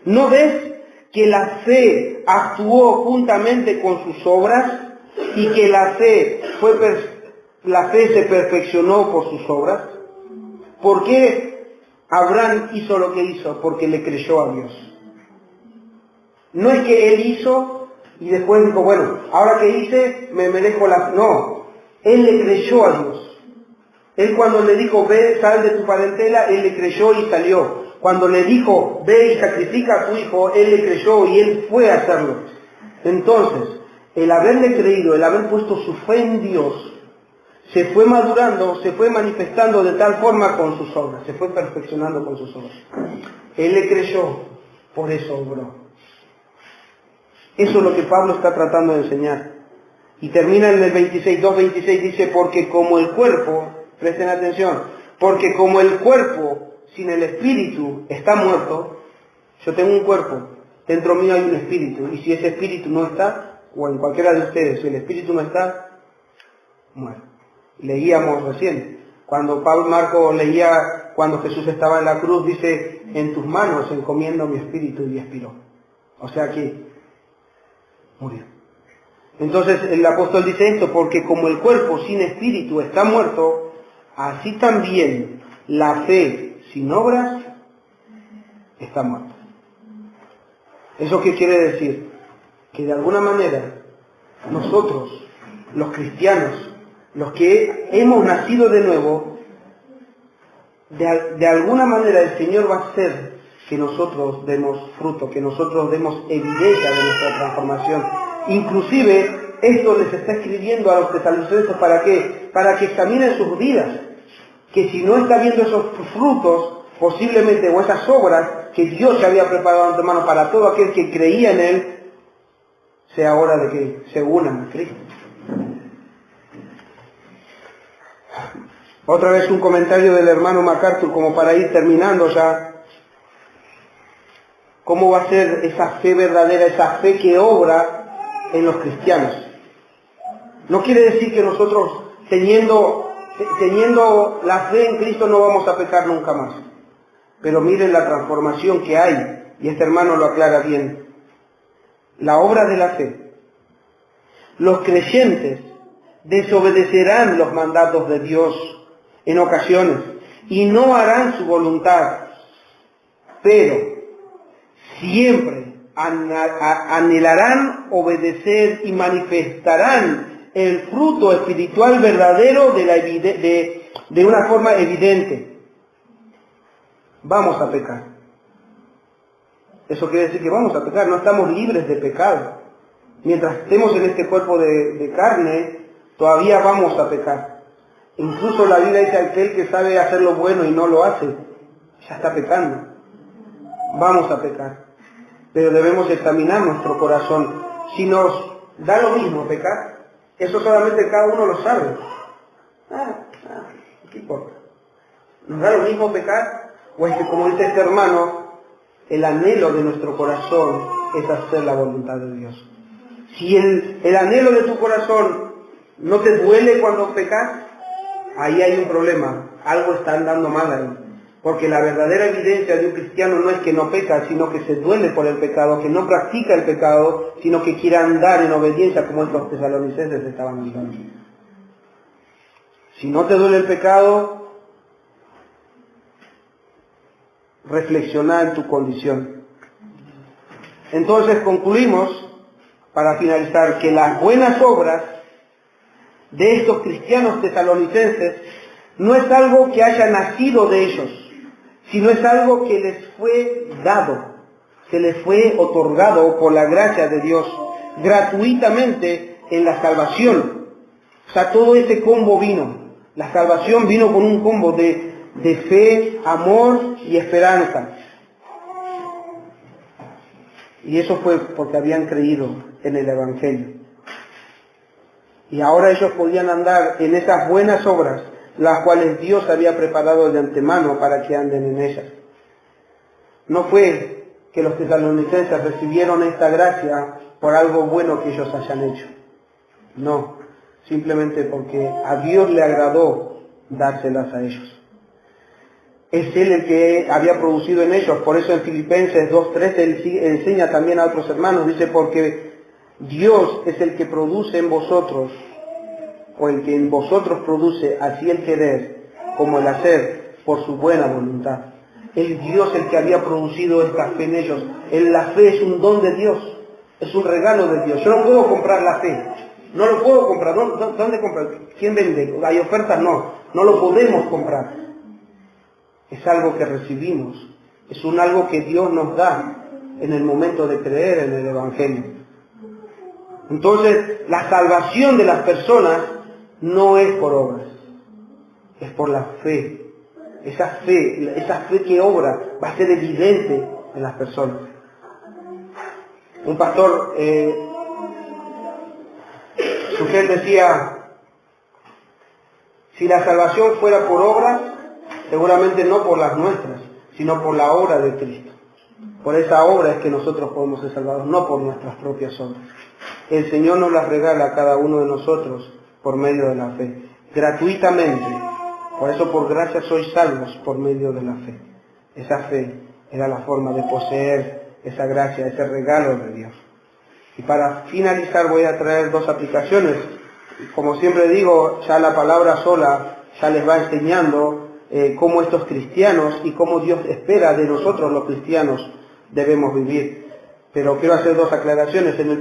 ¿No ves que la fe actuó juntamente con sus obras y que la fe se perfeccionó por sus obras? ¿Por qué Abraham hizo lo que hizo? Porque le creyó a Dios. No es que él hizo y después dijo, bueno, ahora que hice me merezco la... No, él le creyó a Dios. Él cuando le dijo, ve, sal de tu parentela, él le creyó y salió. Cuando le dijo, ve y sacrifica a tu hijo, él le creyó y él fue a hacerlo. Entonces, el haberle creído, el haber puesto su fe en Dios, se fue madurando, se fue manifestando de tal forma con sus obras, se fue perfeccionando con sus obras. Él le creyó, por eso obró. Eso es lo que Pablo está tratando de enseñar. Y termina en el 2.26 dice, porque como el cuerpo, presten atención, porque como el cuerpo sin el espíritu está muerto, yo tengo un cuerpo, dentro mío hay un espíritu, y si ese espíritu no está, o en cualquiera de ustedes, si el espíritu no está, muere. Leíamos recién, cuando Marco leía, cuando Jesús estaba en la cruz, dice, en tus manos encomiendo mi espíritu, y expiró. O sea que murió. Entonces el apóstol dice esto, porque como el cuerpo sin espíritu está muerto, así también la fe sin obras está muerta. ¿Eso qué quiere decir? Que de alguna manera nosotros, los cristianos, los que hemos nacido de nuevo, de alguna manera el Señor va a hacer que nosotros demos fruto, que nosotros demos evidencia de nuestra transformación. Inclusive, esto les está escribiendo a los tesalonicenses, ¿para qué? Para que examinen sus vidas. Que si no está viendo esos frutos, posiblemente, o esas obras que Dios ya había preparado de antemano para todo aquel que creía en Él, sea hora de que se unan a Cristo. Otra vez un comentario del hermano MacArthur, como para ir terminando ya. ¿Cómo va a ser esa fe verdadera, esa fe que obra en los cristianos? No quiere decir que nosotros, teniendo la fe en Cristo, no vamos a pecar nunca más. Pero miren la transformación que hay, y este hermano lo aclara bien. La obra de la fe. Los creyentes desobedecerán los mandatos de Dios en ocasiones y no harán su voluntad, pero siempre anhelarán obedecer y manifestarán el fruto espiritual verdadero de una forma evidente. Vamos a pecar. Eso quiere decir que vamos a pecar, no estamos libres de pecado. Mientras estemos en este cuerpo de carne, todavía vamos a pecar. Incluso la Biblia dice: aquel que sabe hacer lo bueno y no lo hace, ya está pecando. Vamos a pecar. Pero debemos examinar nuestro corazón. Si nos da lo mismo pecar, eso solamente cada uno lo sabe. ¿Qué importa? ¿Nos da lo mismo pecar? O es que, como dice este hermano, el anhelo de nuestro corazón es hacer la voluntad de Dios. Si el anhelo de tu corazón no te duele cuando pecas, ahí hay un problema. Algo está andando mal ahí. Porque la verdadera evidencia de un cristiano no es que no peca, sino que se duele por el pecado, que no practica el pecado, sino que quiere andar en obediencia, como estos tesalonicenses estaban andando. Si no te duele el pecado, reflexiona en tu condición. Entonces concluimos, para finalizar, que las buenas obras de estos cristianos tesalonicenses no es algo que haya nacido de ellos, sino es algo que les fue dado, se les fue otorgado por la gracia de Dios, gratuitamente en la salvación. O sea, todo ese combo vino. La salvación vino con un combo de fe, amor y esperanza. Y eso fue porque habían creído en el Evangelio. Y ahora ellos podían andar en esas buenas obras, las cuales Dios había preparado de antemano para que anden en ellas. No fue que los tesalonicenses recibieron esta gracia por algo bueno que ellos hayan hecho. No, simplemente porque a Dios le agradó dárselas a ellos. Es Él el que había producido en ellos. Por eso en Filipenses 2:13 Él enseña también a otros hermanos. Dice: porque Dios es el que produce en vosotros, o el que en vosotros produce así el querer como el hacer por su buena voluntad. Es Dios el que había producido esta fe en ellos. La fe es un don de Dios, es un regalo de Dios. Yo no puedo comprar la fe, no lo puedo comprar. ¿Dónde comprar? ¿Quién vende? ¿Hay ofertas? No lo podemos comprar. Es algo que recibimos, es algo que Dios nos da en el momento de creer en el Evangelio. Entonces, la salvación de las personas no es por obras, es por la fe. Esa fe que obra va a ser evidente en las personas. Un pastor, Sugel decía: si la salvación fuera por obras, seguramente no por las nuestras, sino por la obra de Cristo. Por esa obra es que nosotros podemos ser salvados, no por nuestras propias obras. El Señor nos las regala a cada uno de nosotros por medio de la fe, gratuitamente. Por eso, por gracia sois salvos por medio de la fe. Esa fe era la forma de poseer esa gracia, ese regalo de Dios. Y para finalizar voy a traer dos aplicaciones. Como siempre digo, ya la palabra sola ya les va enseñando cómo estos cristianos y cómo Dios espera de nosotros los cristianos debemos vivir. Pero quiero hacer dos aclaraciones. En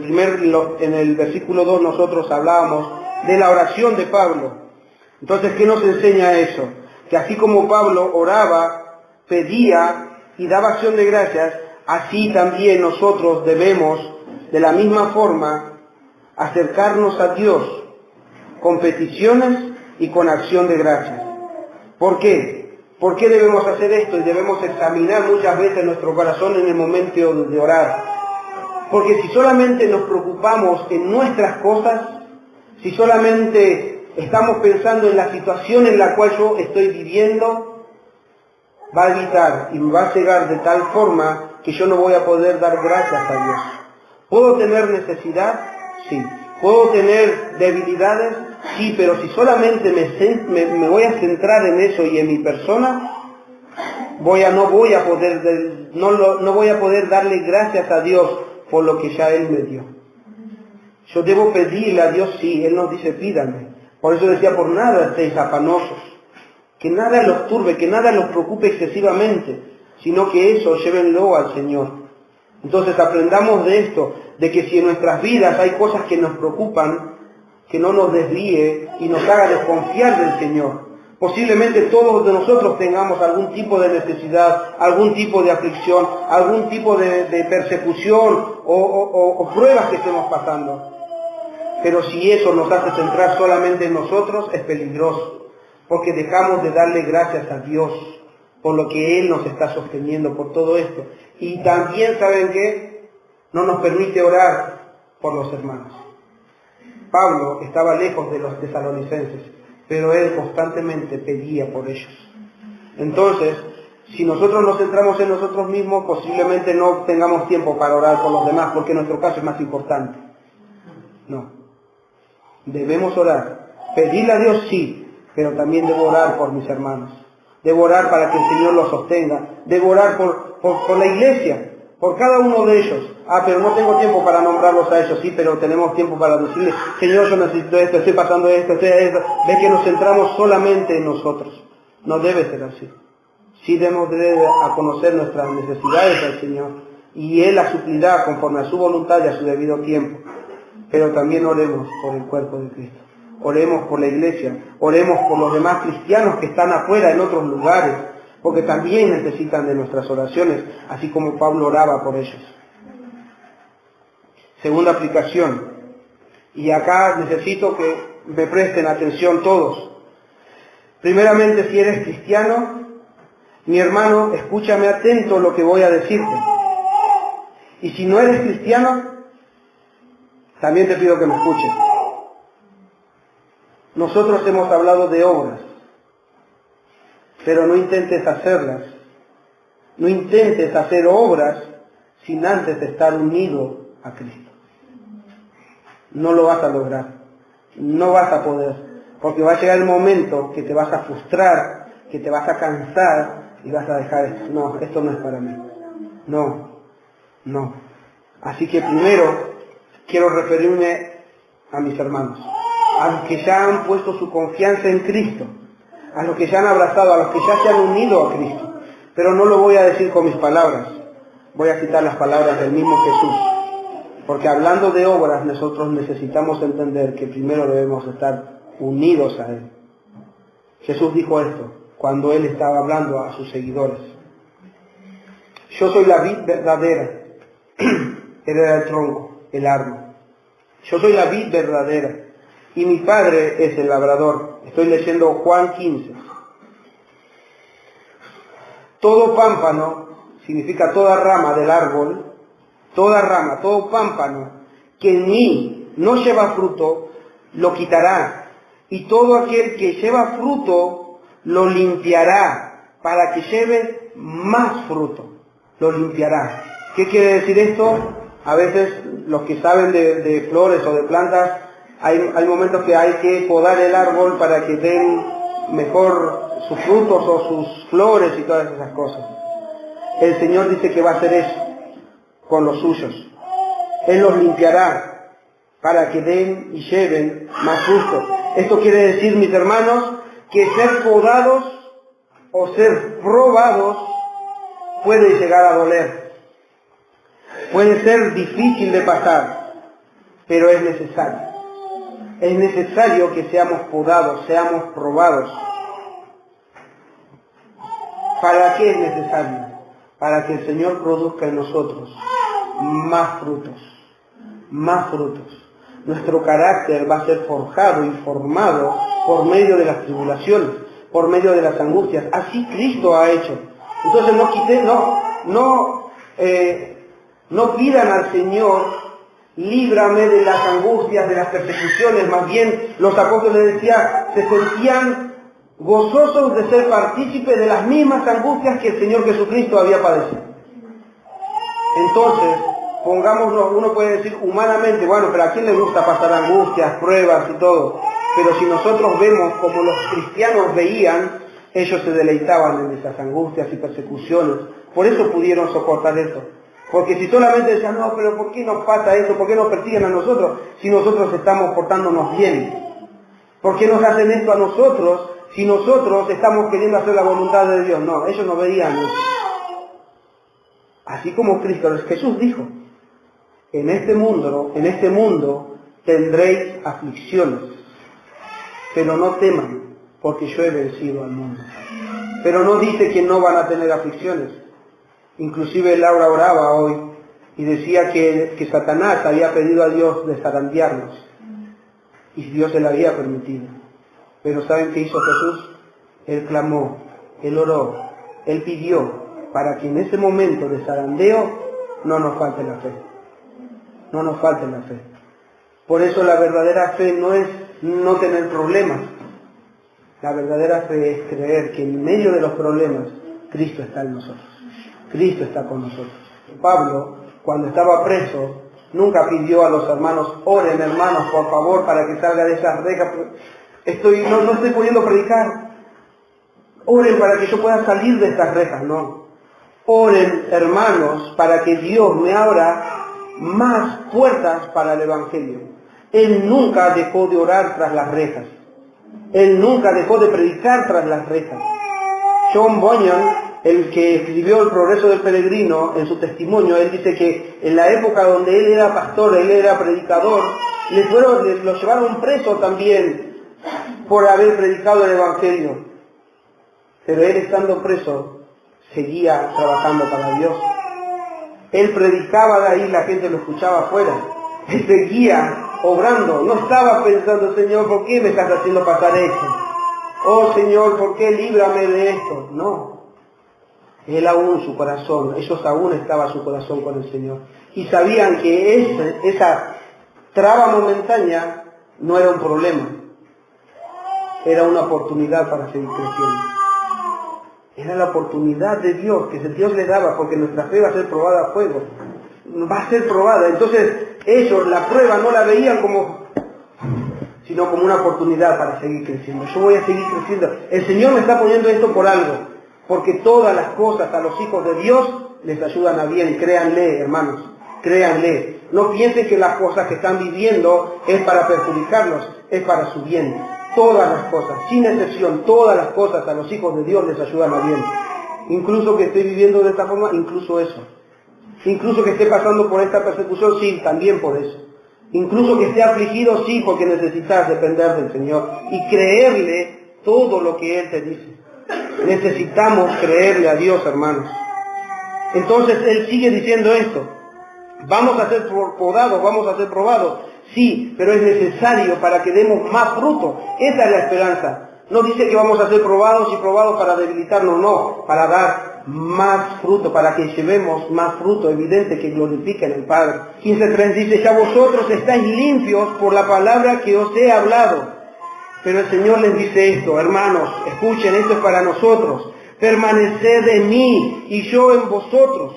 el versículo 2 nosotros hablábamos de la oración de Pablo. Entonces, ¿qué nos enseña eso? Que así como Pablo oraba, pedía y daba acción de gracias, así también nosotros debemos, de la misma forma, acercarnos a Dios con peticiones y con acción de gracias. ¿Por qué? ¿Por qué debemos hacer esto? Y debemos examinar muchas veces nuestro corazón en el momento de orar. Porque si solamente nos preocupamos en nuestras cosas, si solamente estamos pensando en la situación en la cual yo estoy viviendo, va a evitar y me va a cegar de tal forma que yo no voy a poder dar gracias a Dios. ¿Puedo tener necesidad? Sí. ¿Puedo tener debilidades? Sí, pero si solamente me voy a centrar en eso y en mi persona, no voy a poder darle gracias a Dios por lo que ya Él me dio. Yo debo pedirle a Dios, sí, Él nos dice: pídanme. Por eso decía: por nada estéis afanosos, que nada los turbe, que nada los preocupe excesivamente, sino que eso llévenlo al Señor. Entonces aprendamos de esto, de que si en nuestras vidas hay cosas que nos preocupan, que no nos desvíe y nos haga desconfiar del Señor. Posiblemente todos de nosotros tengamos algún tipo de necesidad, algún tipo de aflicción, algún tipo de persecución o pruebas que estemos pasando. Pero si eso nos hace centrar solamente en nosotros, es peligroso, porque dejamos de darle gracias a Dios por lo que Él nos está sosteniendo, por todo esto. Y también, ¿saben qué? No nos permite orar por los hermanos. Pablo estaba lejos de los tesalonicenses, pero él constantemente pedía por ellos. Entonces, si nosotros nos centramos en nosotros mismos, posiblemente no tengamos tiempo para orar por los demás, porque nuestro caso es más importante. No. Debemos orar. Pedirle a Dios sí, pero también debo orar por mis hermanos. Debo orar para que el Señor los sostenga. Debo orar por la iglesia, por cada uno de ellos. Pero no tengo tiempo para nombrarlos a ellos, sí, pero tenemos tiempo para decirle, Señor, yo necesito esto, estoy pasando esto, Ve que nos centramos solamente en nosotros. No debe ser así. Sí debemos a conocer nuestras necesidades al Señor, y Él las suplirá conforme a su voluntad y a su debido tiempo. Pero también oremos por el cuerpo de Cristo. Oremos por la iglesia, oremos por los demás cristianos que están afuera en otros lugares, porque también necesitan de nuestras oraciones, así como Pablo oraba por ellos. Segunda aplicación, y acá necesito que me presten atención todos. Primeramente, si eres cristiano, mi hermano, escúchame atento lo que voy a decirte. Y si no eres cristiano, también te pido que me escuches. Nosotros hemos hablado de obras, pero no intentes hacerlas. No intentes hacer obras sin antes estar unido a Cristo. No lo vas a lograr. No vas a poder. Porque va a llegar el momento que te vas a frustrar, que te vas a cansar y vas a dejar esto. No, esto no es para mí. No. Así que primero quiero referirme a mis hermanos, a los que ya han puesto su confianza en Cristo, a los que ya han abrazado, a los que ya se han unido a Cristo. Pero no lo voy a decir con mis palabras, voy a citar las palabras del mismo Jesús. Porque hablando de obras, nosotros necesitamos entender que primero debemos estar unidos a Él. Jesús dijo esto cuando Él estaba hablando a sus seguidores. Yo soy la vid verdadera, Él era el tronco, el árbol. Yo soy la vid verdadera y mi Padre es el labrador. Estoy leyendo Juan 15. Todo pámpano significa toda rama del árbol, toda rama, todo pámpano que en mí no lleva fruto, lo quitará. Y todo aquel que lleva fruto, lo limpiará para que lleve más fruto. Lo limpiará. ¿Qué quiere decir esto? A veces los que saben de flores o de plantas, hay momentos que hay que podar el árbol para que den mejor sus frutos o sus flores y todas esas cosas. El Señor dice que va a hacer eso con los suyos. Él los limpiará para que den y lleven más fruto. Esto quiere decir, mis hermanos, que ser podados o ser probados puede llegar a doler. Puede ser difícil de pasar, pero es necesario. Es necesario que seamos podados, seamos probados. ¿Para qué es necesario? Para que el Señor produzca en nosotros más frutos, más frutos. Nuestro carácter va a ser forjado y formado por medio de las tribulaciones, por medio de las angustias. Así Cristo ha hecho. Entonces no pidan al Señor, líbrame de las angustias, de las persecuciones. Más bien los apóstoles decían, se sentían gozosos de ser partícipes de las mismas angustias que el Señor Jesucristo había padecido. Entonces, pongámonos, uno puede decir humanamente, bueno, pero ¿a quién le gusta pasar angustias, pruebas y todo? Pero si nosotros vemos como los cristianos veían, ellos se deleitaban en esas angustias y persecuciones. Por eso pudieron soportar eso. Porque si solamente decían, no, pero ¿por qué nos pasa eso? ¿Por qué nos persiguen a nosotros si nosotros estamos portándonos bien? ¿Por qué nos hacen esto a nosotros si nosotros estamos queriendo hacer la voluntad de Dios? No, ellos no veían eso. Así como Jesús dijo, en este mundo tendréis aflicciones, pero no teman, porque yo he vencido al mundo. Pero no dice que no van a tener aflicciones. Inclusive Laura oraba hoy y decía que Satanás había pedido a Dios de zarandearnos, y Dios se lo había permitido. Pero ¿saben qué hizo Jesús? Él clamó, Él oró, Él pidió para que en ese momento de zarandeo no nos falte la fe. No nos falte la fe. Por eso la verdadera fe no es no tener problemas. La verdadera fe es creer que en medio de los problemas Cristo está en nosotros. Cristo está con nosotros. Pablo, cuando estaba preso, nunca pidió a los hermanos, oren hermanos, por favor, para que salga de esas rejas. No estoy pudiendo predicar. Oren para que yo pueda salir de estas rejas. No. Oren, hermanos, para que Dios me abra más puertas para el Evangelio. Él nunca dejó de orar tras las rejas. Él nunca dejó de predicar tras las rejas. John Bunyan, el que escribió El progreso del peregrino, en su testimonio, él dice que en la época donde él era pastor, él era predicador, lo llevaron preso también por haber predicado el Evangelio. Pero él, estando preso, seguía trabajando para Dios. Él predicaba de ahí, la gente lo escuchaba afuera. Él seguía obrando, no estaba pensando, Señor, ¿por qué me estás haciendo pasar esto? Oh Señor, ¿por qué líbrame de esto? No. Él aún, su corazón, ellos aún estaba su corazón con el Señor. Y sabían que esa traba momentánea no era un problema. Era una oportunidad para seguir creciendo. Era la oportunidad de Dios, que Dios le daba, porque nuestra fe va a ser probada a fuego. Va a ser probada. Entonces, ellos la prueba no la veían sino como una oportunidad para seguir creciendo. Yo voy a seguir creciendo. El Señor me está poniendo esto por algo, porque todas las cosas a los hijos de Dios les ayudan a bien. Créanle, hermanos, créanle. No piensen que las cosas que están viviendo es para perjudicarlos, es para su bien. Todas las cosas, sin excepción, todas las cosas a los hijos de Dios les ayudan a bien. Incluso que esté viviendo de esta forma, incluso eso. Incluso que esté pasando por esta persecución, sí, también por eso. Incluso que esté afligido, sí, porque necesitas depender del Señor y creerle todo lo que Él te dice. Necesitamos creerle a Dios, hermanos. Entonces Él sigue diciendo esto. Vamos a ser podados, vamos a ser probados. Sí, pero es necesario para que demos más fruto. Esa es la esperanza. No dice que vamos a ser probados y probados para debilitarnos, no, para dar más fruto, para que llevemos más fruto evidente que glorifiquen al Padre. 15:3 dice, ya vosotros estáis limpios por la palabra que os he hablado. Pero el Señor les dice esto, hermanos, escuchen, esto es para nosotros. Permaneced en mí y yo en vosotros.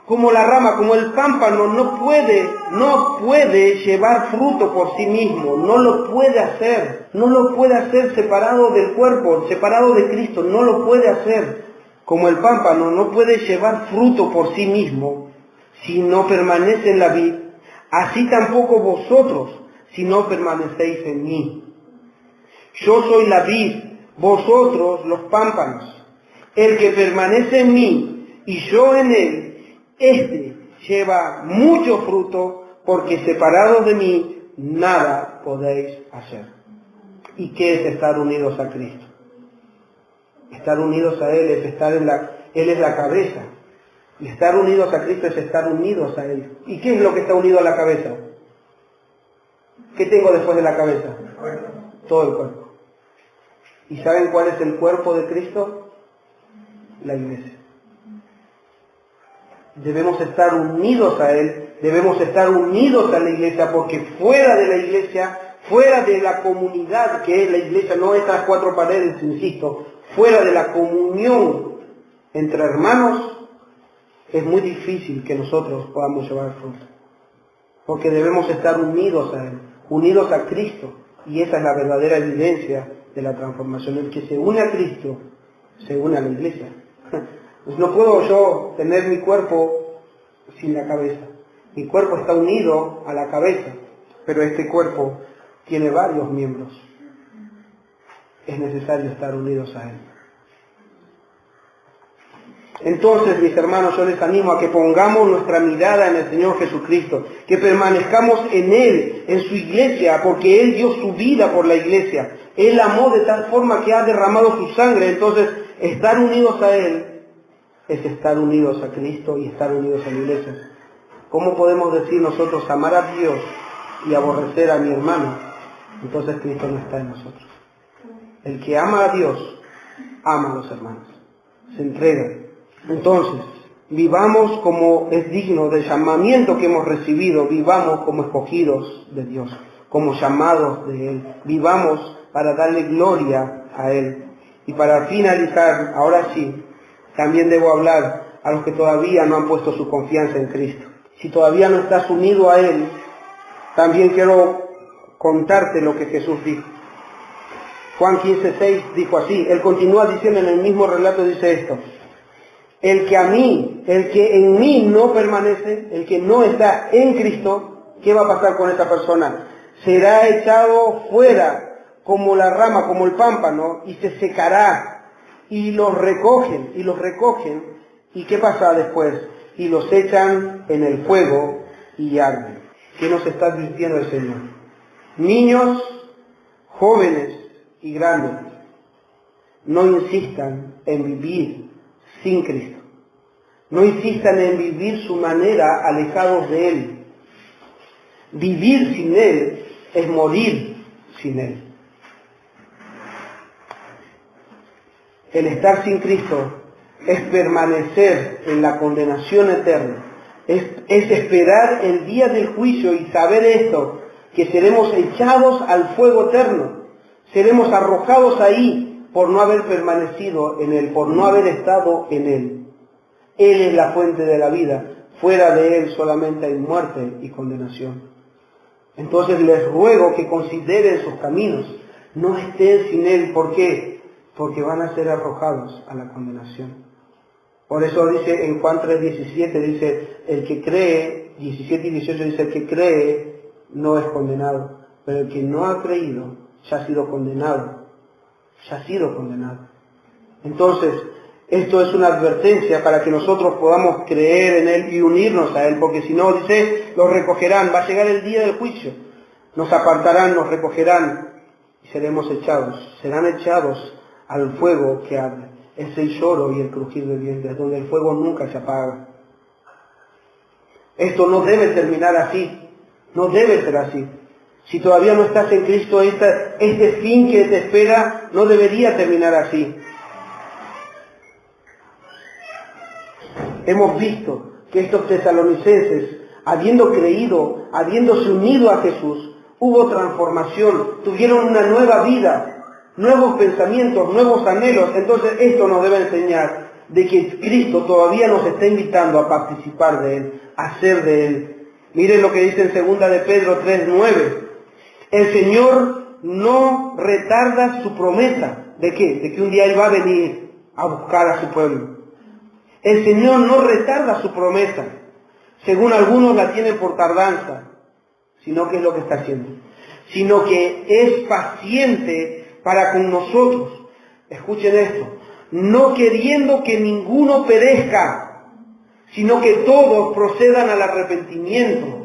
Como la rama, como el pámpano, no puede llevar fruto por sí mismo, no lo puede hacer separado del cuerpo, separado de Cristo, no lo puede hacer. Como el pámpano no puede llevar fruto por sí mismo si no permanece en la vid, así tampoco vosotros si no permanecéis en mí. Yo soy la vid, vosotros los pámpanos. El que permanece en mí y yo en él, este lleva mucho fruto, porque separados de mí nada podéis hacer. ¿Y qué es estar unidos a Cristo? Estar unidos a Él es Él es la cabeza. Y estar unidos a Cristo es estar unidos a Él. ¿Y qué es lo que está unido a la cabeza? ¿Qué tengo después de la cabeza? Todo el cuerpo. ¿Y saben cuál es el cuerpo de Cristo? La iglesia. Debemos estar unidos a Él, debemos estar unidos a la iglesia, porque fuera de la iglesia, fuera de la comunidad que es la iglesia, no estas cuatro paredes, insisto, fuera de la comunión entre hermanos, es muy difícil que nosotros podamos llevar fruto. Porque debemos estar unidos a Él, unidos a Cristo, y esa es la verdadera evidencia de la transformación. El que se une a Cristo, se une a la iglesia. Pues no puedo yo tener mi cuerpo sin la cabeza. Mi cuerpo está unido a la cabeza, pero este cuerpo tiene varios miembros. Es necesario estar unidos a Él. Entonces, mis hermanos, yo les animo a que pongamos nuestra mirada en el Señor Jesucristo, que permanezcamos en Él, en su iglesia, porque Él dio su vida por la iglesia. Él amó de tal forma que ha derramado su sangre. Entonces, estar unidos a Él es estar unidos a Cristo y estar unidos a la iglesia. ¿Cómo podemos decir nosotros amar a Dios y aborrecer a mi hermano? Entonces Cristo no está en nosotros. El que ama a Dios, ama a los hermanos. Se entrega. Entonces, vivamos como es digno del llamamiento que hemos recibido. Vivamos como escogidos de Dios, como llamados de Él. Vivamos para darle gloria a Él. Y para finalizar, ahora sí, también debo hablar a los que todavía no han puesto su confianza en Cristo. Si todavía no estás unido a Él, también quiero contarte lo que Jesús dijo. Juan 15:6 dijo así. Él continúa diciendo en el mismo relato, dice esto: el que en mí no permanece, el que no está en Cristo, ¿qué va a pasar con esta persona? Será echado fuera como la rama, como el pámpano, y se secará. Y los recogen. ¿Y qué pasa después? Y los echan en el fuego y arden. ¿Qué nos está advirtiendo el Señor? Niños, jóvenes y grandes, no insistan en vivir sin Cristo. No insistan en vivir su manera alejados de Él. Vivir sin Él es morir sin Él. El estar sin Cristo es permanecer en la condenación eterna. Es esperar el día del juicio y saber esto, que seremos echados al fuego eterno. Seremos arrojados ahí por no haber permanecido en Él, por no haber estado en Él. Él es la fuente de la vida. Fuera de Él solamente hay muerte y condenación. Entonces les ruego que consideren sus caminos. No estén sin Él. ¿Por qué? Porque van a ser arrojados a la condenación. Por eso dice en Juan 3:17, dice, el que cree, 17 y 18 dice, el que cree no es condenado, pero el que no ha creído ya ha sido condenado. Ya ha sido condenado. Entonces, esto es una advertencia para que nosotros podamos creer en Él y unirnos a Él, porque si no, dice, los recogerán, va a llegar el día del juicio, nos apartarán, nos recogerán y seremos echados, serán echados al fuego que arde. Es el lloro y el crujir de dientes, donde el fuego nunca se apaga. Esto no debe terminar así, no debe ser así. Si todavía no estás en Cristo, este fin que te espera no debería terminar así. Hemos visto que estos tesalonicenses, habiendo creído, habiéndose unido a Jesús, hubo transformación, tuvieron una nueva vida, nuevos pensamientos, nuevos anhelos. Entonces esto nos debe enseñar de que Cristo todavía nos está invitando a participar de Él, a ser de Él. Miren lo que dice en 2 de Pedro 3:9. El Señor no retarda su promesa. ¿De qué? De que un día Él va a venir a buscar a su pueblo. El Señor no retarda su promesa, según algunos la tienen por tardanza, sino que es lo que está haciendo. Sino que es paciente para con nosotros. Escuchen esto. No queriendo que ninguno perezca, sino que todos procedan al arrepentimiento.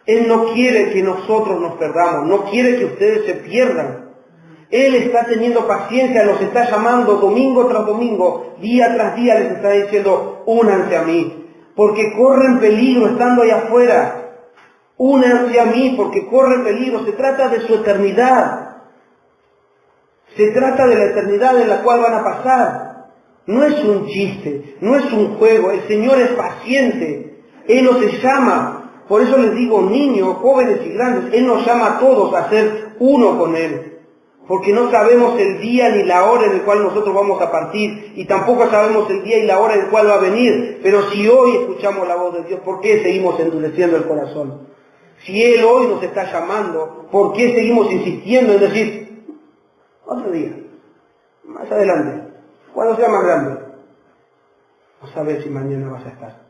Él no quiere que nosotros nos perdamos, no quiere que ustedes se pierdan. Él está teniendo paciencia, los está llamando domingo tras domingo, día tras día, les está diciendo, únanse a mí, porque corren peligro estando allá afuera. Únanse a mí, porque corren peligro. Se trata de su eternidad. Se trata de la eternidad en la cual van a pasar. No es un chiste, no es un juego. El Señor es paciente. Él nos llama. Por eso les digo, niños, jóvenes y grandes, Él nos llama a todos a ser uno con Él. Porque no sabemos el día ni la hora en el cual nosotros vamos a partir. Y tampoco sabemos el día y la hora en el cual va a venir. Pero si hoy escuchamos la voz de Dios, ¿por qué seguimos endureciendo el corazón? Si Él hoy nos está llamando, ¿por qué seguimos insistiendo en decir, otro día, más adelante, cuando sea más grande? No sabes si mañana vas a estar.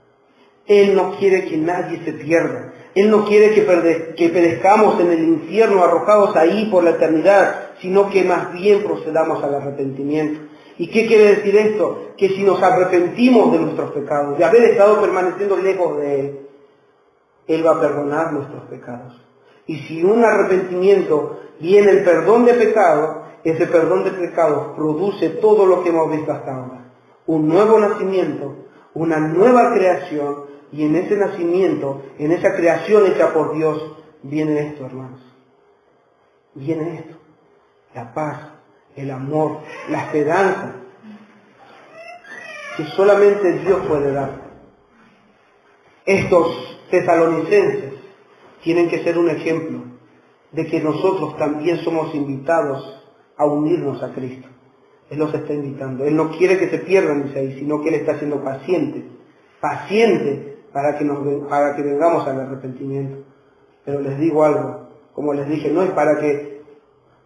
Él no quiere que nadie se pierda. Él no quiere que perezcamos en el infierno, arrojados ahí por la eternidad, sino que más bien procedamos al arrepentimiento. ¿Y qué quiere decir esto? Que si nos arrepentimos de nuestros pecados, de haber estado permaneciendo lejos de Él, Él va a perdonar nuestros pecados. Y si un arrepentimiento viene el perdón de pecados, ese perdón de pecados produce todo lo que hemos visto hasta ahora. Un nuevo nacimiento, una nueva creación, y en ese nacimiento, en esa creación hecha por Dios, viene esto, hermanos. Viene esto. La paz, el amor, la esperanza, que solamente Dios puede dar. Estos tesalonicenses tienen que ser un ejemplo de que nosotros también somos invitados a unirnos a Cristo. Él los está invitando. Él no quiere que se pierdan, dice ahí, sino que Él está siendo paciente para que vengamos al arrepentimiento. Pero les digo algo, como les dije, no es para que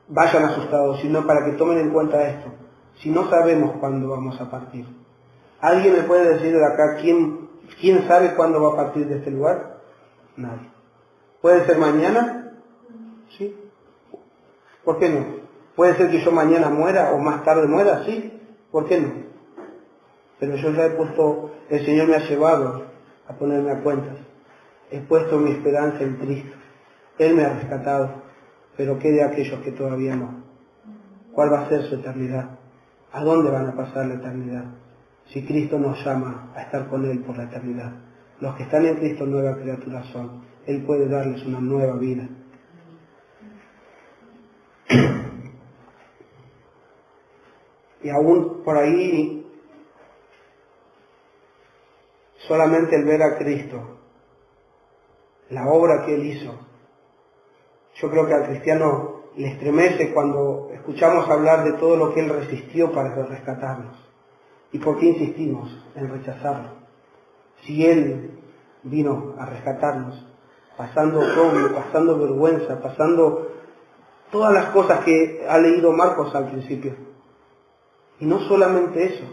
vayan asustados, sino para que tomen en cuenta esto. Si no sabemos cuándo vamos a partir. ¿Alguien me puede decir de acá quién sabe cuándo va a partir de este lugar? Nadie. ¿Puede ser mañana? Sí. ¿Por qué no? ¿Puede ser que yo mañana muera o más tarde muera? Sí. ¿Por qué no? Pero yo ya el Señor me ha llevado a ponerme a cuentas. He puesto mi esperanza en Cristo. Él me ha rescatado. Pero ¿qué de aquellos que todavía no? ¿Cuál va a ser su eternidad? ¿A dónde van a pasar la eternidad? Si Cristo nos llama a estar con Él por la eternidad. Los que están en Cristo nueva criatura son. Él puede darles una nueva vida. Y aún por ahí, solamente el ver a Cristo, la obra que Él hizo, yo creo que al cristiano le estremece cuando escuchamos hablar de todo lo que Él resistió para rescatarnos. ¿Y por qué insistimos en rechazarlo? Si Él vino a rescatarnos, pasando oprobio, pasando vergüenza, pasando todas las cosas que ha leído Marcos al principio. Y no solamente eso,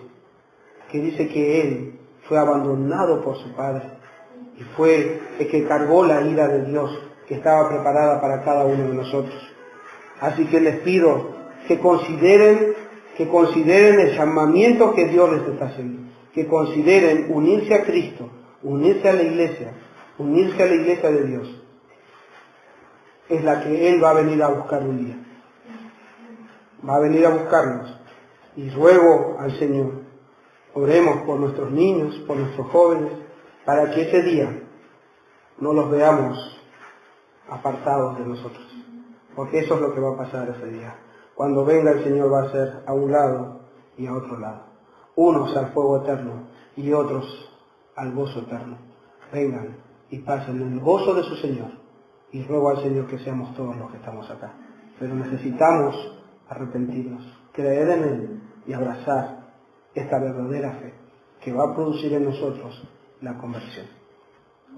que dice que Él fue abandonado por su Padre y fue el que cargó la ira de Dios que estaba preparada para cada uno de nosotros. Así que les pido que consideren el llamamiento que Dios les está haciendo, que consideren unirse a Cristo, unirse a la iglesia de Dios. Es la que Él va a venir a buscar un día. Va a venir a buscarnos. Y ruego al Señor, oremos por nuestros niños, por nuestros jóvenes, para que ese día no los veamos apartados de nosotros. Porque eso es lo que va a pasar ese día. Cuando venga el Señor va a ser a un lado y a otro lado. Unos al fuego eterno y otros al gozo eterno. Vengan y pasen en el gozo de su Señor. Y ruego al Señor que seamos todos los que estamos acá. Pero necesitamos arrepentirnos, creer en Él y abrazar esta verdadera fe que va a producir en nosotros la conversión.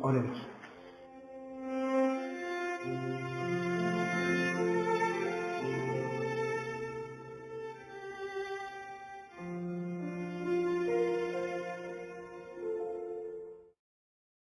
Oremos.